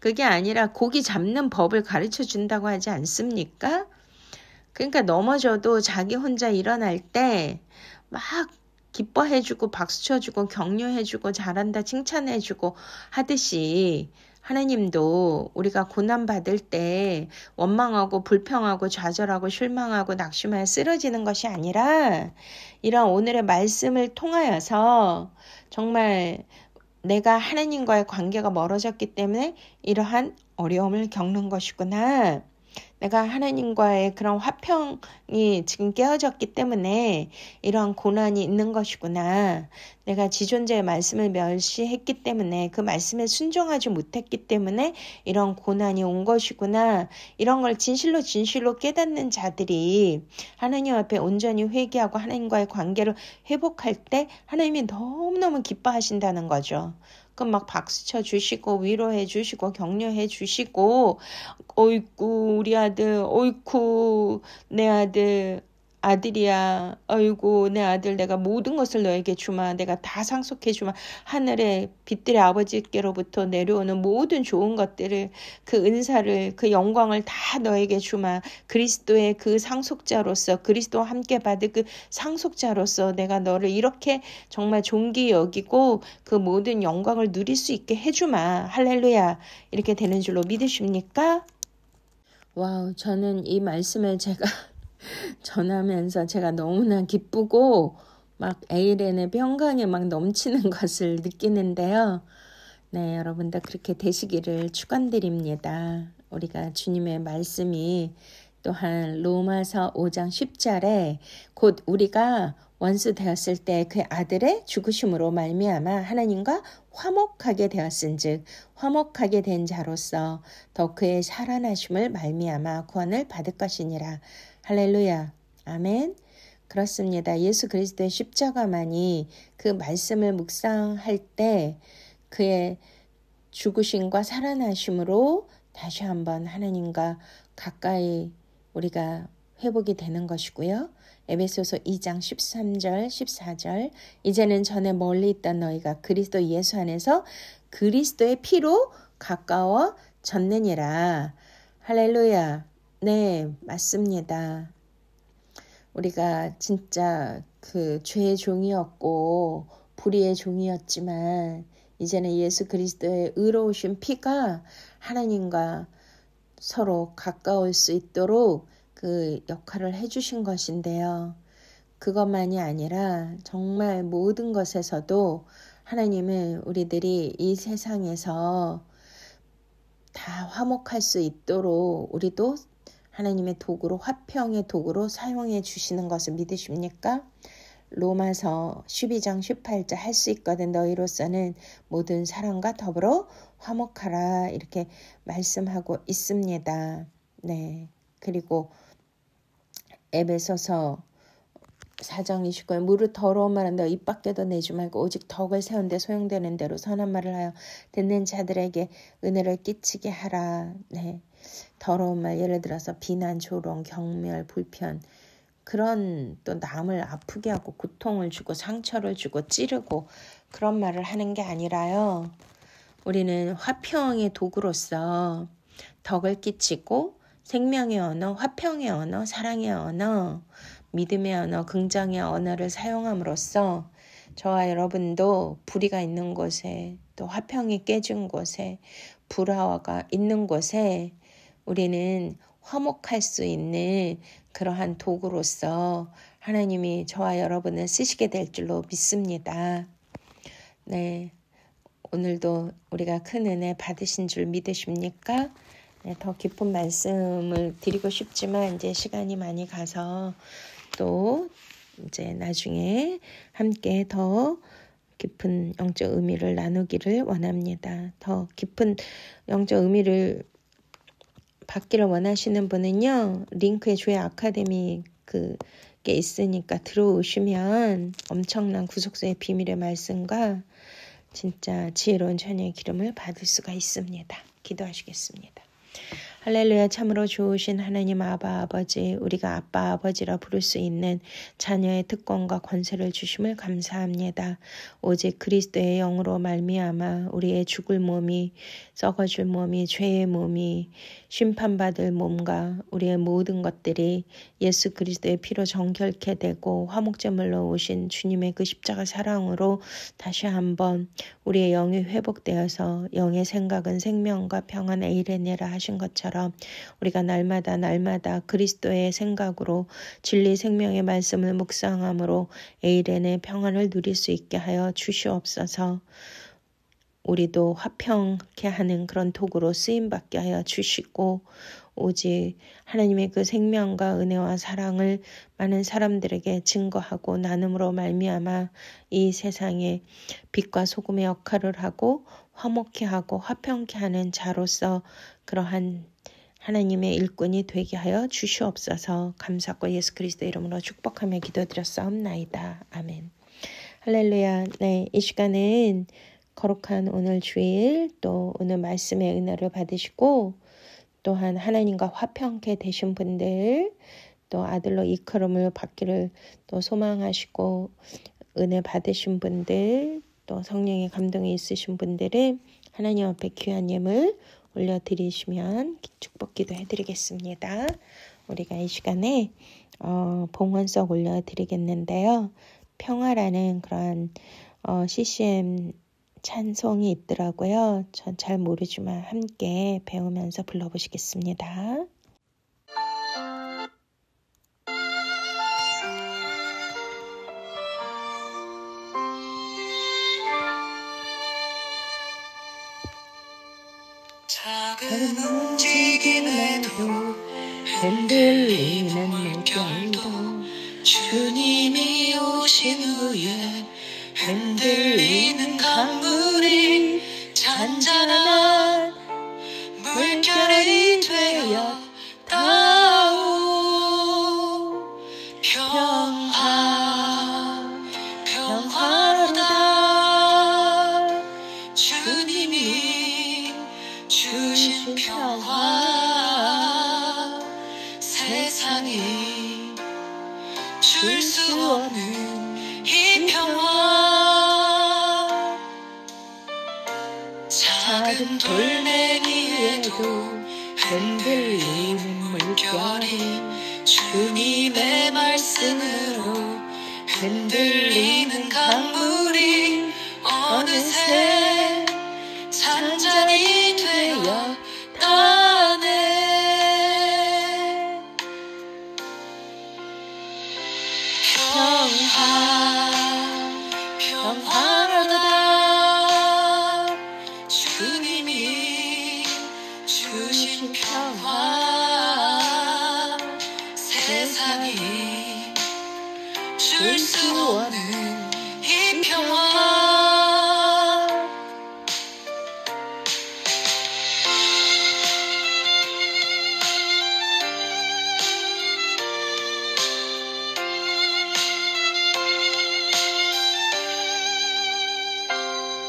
그게 아니라 고기 잡는 법을 가르쳐 준다고 하지 않습니까? 그러니까 넘어져도 자기 혼자 일어날 때 막 기뻐해주고 박수 쳐주고 격려해주고 잘한다 칭찬해주고 하듯이 하나님도 우리가 고난받을 때 원망하고 불평하고 좌절하고 실망하고 낙심하여 쓰러지는 것이 아니라 이런 오늘의 말씀을 통하여서 정말 내가 하나님과의 관계가 멀어졌기 때문에 이러한 어려움을 겪는 것이구나. 내가 하나님과의 그런 화평이 지금 깨어졌기 때문에 이러한 고난이 있는 것이구나. 내가 지존자의 말씀을 멸시했기 때문에 그 말씀에 순종하지 못했기 때문에 이런 고난이 온 것이구나. 이런 걸 진실로 깨닫는 자들이 하나님 앞에 온전히 회개하고 하나님과의 관계를 회복할 때 하나님이 너무너무 기뻐하신다는 거죠. 그럼 막 박수 쳐주시고 위로해 주시고 격려해 주시고 어이쿠 우리 아들 어이쿠 내 아들 아들이야. 아이고 내 아들 내가 모든 것을 너에게 주마. 내가 다 상속해 주마. 하늘의 빛들의 아버지께로부터 내려오는 모든 좋은 것들을 그 은사를 그 영광을 다 너에게 주마. 그리스도의 그 상속자로서 그리스도와 함께 받을 그 상속자로서 내가 너를 이렇게 정말 존귀 여기고 그 모든 영광을 누릴 수 있게 해주마. 할렐루야. 이렇게 되는 줄로 믿으십니까? 와우, 저는 이 말씀을 제가 전하면서 제가 너무나 기쁘고 막 에이렌의 평강에 막 넘치는 것을 느끼는데요. 네, 여러분들 그렇게 되시기를 축원드립니다. 우리가 주님의 말씀이 또한 로마서 5장 10절에 곧 우리가 원수 되었을 때 그 아들의 죽으심으로 말미암아 하나님과 화목하게 되었은즉 화목하게 된 자로서 더 그의 살아나심을 말미암아 구원을 받을 것이니라. 할렐루야. 아멘. 그렇습니다. 예수 그리스도의 십자가만이 그 말씀을 묵상할 때 그의 죽으심과 살아나심으로 다시 한번 하나님과 가까이 우리가 회복이 되는 것이고요. 에베소서 2장 13절 14절 이제는 전에 멀리 있던 너희가 그리스도 예수 안에서 그리스도의 피로 가까워졌느니라. 할렐루야. 네, 맞습니다. 우리가 진짜 그 죄의 종이었고 불의의 종이었지만 이제는 예수 그리스도의 의로우신 피가 하나님과 서로 가까울 수 있도록 그 역할을 해주신 것인데요. 그것만이 아니라 정말 모든 것에서도 하나님은 우리들이 이 세상에서 다 화목할 수 있도록 우리도 하나님의 도구로 화평의 도구로 사용해 주시는 것을 믿으십니까? 로마서 12장 18절 할 수 있거든 너희로서는 모든 사람과 더불어 화목하라 이렇게 말씀하고 있습니다. 네. 그리고 에베소서 4장 29절 무릇 더러운 말은 너 입 밖에도 내지 말고 오직 덕을 세운 데 소용되는 대로 선한 말을 하여 듣는 자들에게 은혜를 끼치게 하라. 네. 더러운 말 예를 들어서 비난, 조롱, 경멸, 불편 그런 또 남을 아프게 하고 고통을 주고 상처를 주고 찌르고 그런 말을 하는 게 아니라요. 우리는 화평의 도구로서 덕을 끼치고 생명의 언어, 화평의 언어, 사랑의 언어, 믿음의 언어, 긍정의 언어를 사용함으로써 저와 여러분도 불의가 있는 곳에 또 화평이 깨진 곳에 불화가 있는 곳에 우리는 화목할 수 있는 그러한 도구로서 하나님이 저와 여러분을 쓰시게 될 줄로 믿습니다. 네, 오늘도 우리가 큰 은혜 받으신 줄 믿으십니까? 네, 더 깊은 말씀을 드리고 싶지만 이제 시간이 많이 가서 또 이제 나중에 함께 더 깊은 영적 의미를 나누기를 원합니다. 더 깊은 영적 의미를 받기를 원하시는 분은요. 링크에 주의 아카데미 그게 있으니까 들어오시면 엄청난 구속사의 비밀의 말씀과 진짜 지혜로운 자녀의 기름을 받을 수가 있습니다. 기도하시겠습니다. 할렐루야. 참으로 좋으신 하나님 아버지 우리가 아빠 아버지라 부를 수 있는 자녀의 특권과 권세를 주심을 감사합니다. 오직 그리스도의 영으로 말미암아 우리의 죽을 몸이 썩어질 몸이 죄의 몸이 심판받을 몸과 우리의 모든 것들이 예수 그리스도의 피로 정결케 되고 화목제물로 오신 주님의 그 십자가 사랑으로 다시 한번 우리의 영이 회복되어서 영의 생각은 생명과 평안 에이레네라 하신 것처럼 우리가 날마다 그리스도의 생각으로 진리 생명의 말씀을 묵상함으로 에이렌의 평안을 누릴 수 있게 하여 주시옵소서. 우리도 화평케 하는 그런 도구로 쓰임받게 하여 주시고 오직 하나님의 그 생명과 은혜와 사랑을 많은 사람들에게 증거하고 나눔으로 말미암아 이 세상에 빛과 소금의 역할을 하고 화목케 하고 화평케 하는 자로서 그러한 하나님의 일꾼이 되게 하여 주시옵소서. 감사과 예수 그리스도 이름으로 축복하며 기도드렸사옵나이다. 아멘. 할렐루야. 네, 이 시간은 거룩한 오늘 주일 또 오늘 말씀의 은혜를 받으시고 또한 하나님과 화평케 되신 분들 또 아들로 이끌음을 받기를 또 소망하시고 은혜 받으신 분들, 또 성령의 감동이 있으신 분들은 하나님 앞에 귀한 예물 올려드리시면 축복 기도해드리겠습니다. 우리가 이 시간에 봉헌석 올려드리겠는데요. 평화라는 그런 CCM 찬송이 있더라고요. 전 잘 모르지만 함께 배우면서 불러보시겠습니다. 작은 움직임에도 흔들리는 물결도 주님이 오신 후에 흔들리는 강물이 잔잔한 물결이 되었다오. 평화로다. 주님이 주신 평화, 세상이 줄 수 없는 이 평화. 작은 돌멩이에도 흔들리는 물결이 주님의 말씀으로 흔들리는 강물이 어느새 잔잔히 되었다네. 평화로다. 주님이 주신 평화, 세상이 줄 수 없는 이 평화.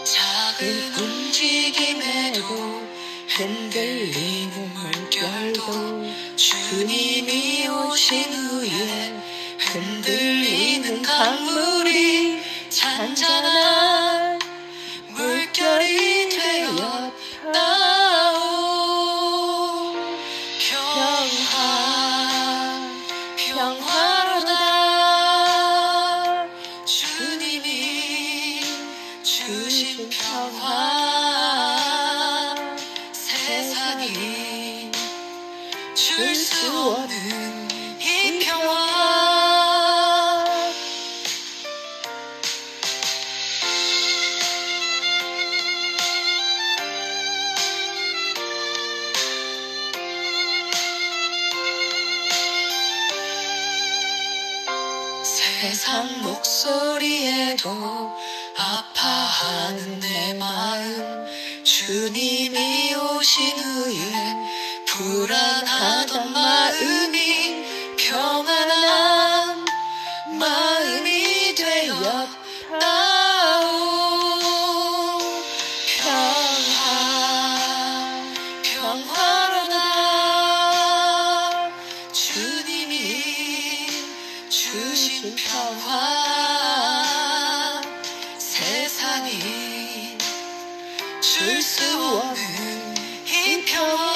작은 움직임에도 흔들리는 물결도 주님이 오신 후에 흔들리는 강물이 잔잔한 물결이 되었다오. 평화로다. 주님이 주신 평화, 세상이 줄 수 없는 이 평화. 세상 목소리에도 아파하는 내 마음, 주님이 오신 후에 불안하던 마음이 평안한 마음이 되었다오. 평화로다. 주님이 주신 평화, 세상이 줄 수 없는 이 평화.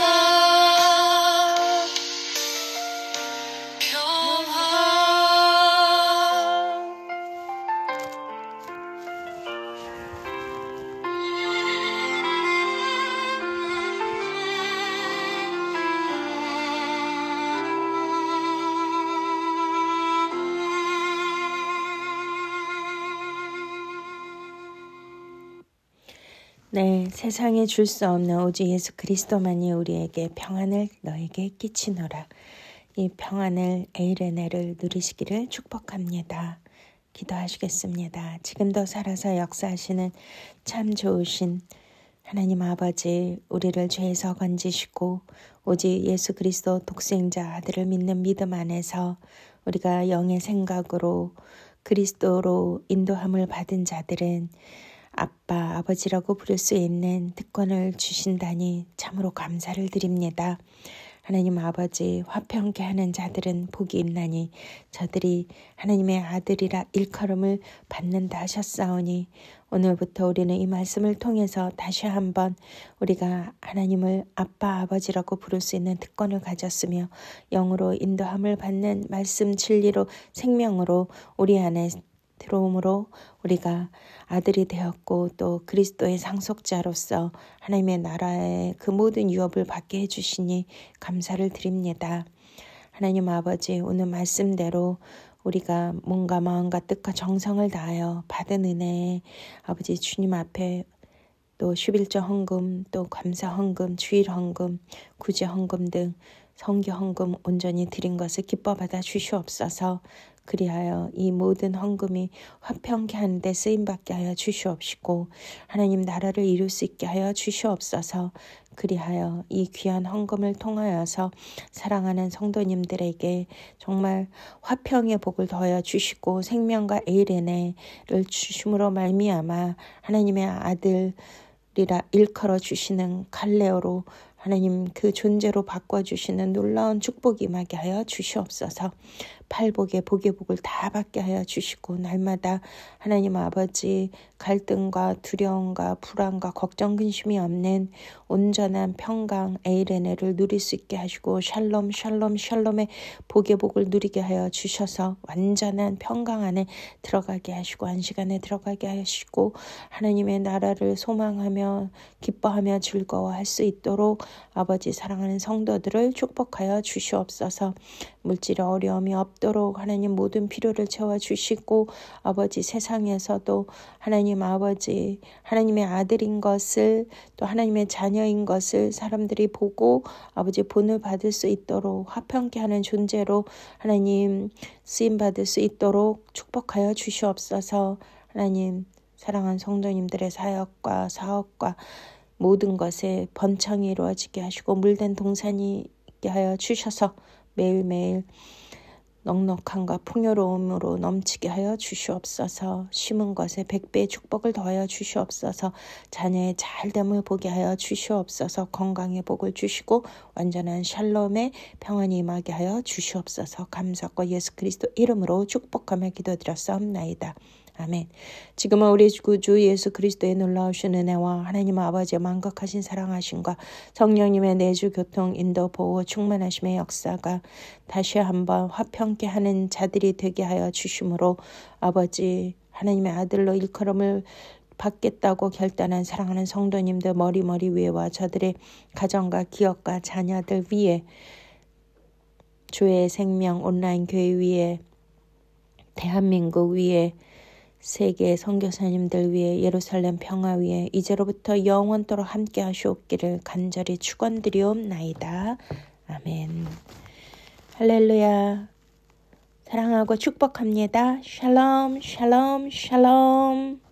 네, 세상에 줄 수 없는 오직 예수 그리스도만이 우리에게 평안을 너에게 끼치노라. 이 평안을 에이레네를 누리시기를 축복합니다. 기도하시겠습니다. 지금도 살아서 역사하시는 참 좋으신 하나님 아버지, 우리를 죄에서 건지시고 오직 예수 그리스도 독생자 아들을 믿는 믿음 안에서 우리가 영의 생각으로 그리스도로 인도함을 받은 자들은 아빠, 아버지라고 부를 수 있는 특권을 주신다니 참으로 감사를 드립니다. 하나님 아버지 화평케 하는 자들은 복이 있나니 저들이 하나님의 아들이라 일컬음을 받는다 하셨사오니 오늘부터 우리는 이 말씀을 통해서 다시 한번 우리가 하나님을 아빠 아버지라고 부를 수 있는 특권을 가졌으며 영으로 인도함을 받는 말씀 진리로 생명으로 우리 안에 들어옴으로 우리가 아들이 되었고 또 그리스도의 상속자로서 하나님의 나라의 그 모든 유업을 받게 해주시니 감사를 드립니다. 하나님 아버지 오늘 말씀대로 우리가 몸과 마음과 뜻과 정성을 다하여 받은 은혜에 아버지 주님 앞에 또 11조 헌금 또 감사 헌금 주일 헌금 구제 헌금 등 성교 헌금 온전히 드린 것을 기뻐 받아 주시옵소서. 그리하여 이 모든 헌금이 화평케 하는 데 쓰임받게 하여 주시옵시고 하나님 나라를 이룰 수 있게 하여 주시옵소서. 그리하여 이 귀한 헌금을 통하여서 사랑하는 성도님들에게 정말 화평의 복을 더하여 주시고 생명과 에이레네를 주심으로 말미암아 하나님의 아들이라 일컬어 주시는 갈레오로 하나님 그 존재로 바꿔주시는 놀라운 축복이 임하게 하여 주시옵소서. 팔복의 복의 복을 다 받게 하여 주시고 날마다 하나님 아버지 갈등과 두려움과 불안과 걱정 근심이 없는 온전한 평강 에이레네를 누릴 수 있게 하시고 샬롬 샬롬 샬롬의 복의 복을 누리게 하여 주셔서 완전한 평강 안에 들어가게 하시고 안식 안에 들어가게 하시고 하나님의 나라를 소망하며 기뻐하며 즐거워할 수 있도록 아버지 사랑하는 성도들을 축복하여 주시옵소서. 물질의 어려움이 없도록 하나님 모든 필요를 채워주시고 아버지 세상에서도 하나님 아버지 하나님의 아들인 것을 또 하나님의 자녀인 것을 사람들이 보고 아버지 본을 받을 수 있도록 화평케 하는 존재로 하나님 쓰임받을 수 있도록 축복하여 주시옵소서. 하나님 사랑하는 성도님들의 사역과 사업과 모든 것에 번창이 이루어지게 하시고 물된 동산이 있게 하여 주셔서 매일매일 넉넉함과 풍요로움으로 넘치게 하여 주시옵소서. 심은 것에 100배의 축복을 더하여 주시옵소서. 자녀의 잘됨을 보게 하여 주시옵소서. 건강의 복을 주시고 완전한 샬롬의 평안이 임하게 하여 주시옵소서. 감사과 예수 그리스도 이름으로 축복하며 기도드렸사옵나이다. 아멘. 지금은 우리 구주 예수 그리스도의 놀라우신 은혜와 하나님 아버지의 만극하신 사랑하심과 성령님의 내주 교통 인도 보호 충만하심의 역사가 다시 한번 화평케 하는 자들이 되게 하여 주심으로 아버지 하나님의 아들로 일컬음을 받겠다고 결단한 사랑하는 성도님들 머리 위에와 저들의 가정과 기업과 자녀들 위에 주의 생명 온라인 교회 위에 대한민국 위에 세계 선교사님들 위해 예루살렘 평화 위에 이제로부터 영원토록 함께 하시옵기를 간절히 축원드리옵나이다. 아멘. 할렐루야. 사랑하고 축복합니다. 샬롬 샬롬 샬롬.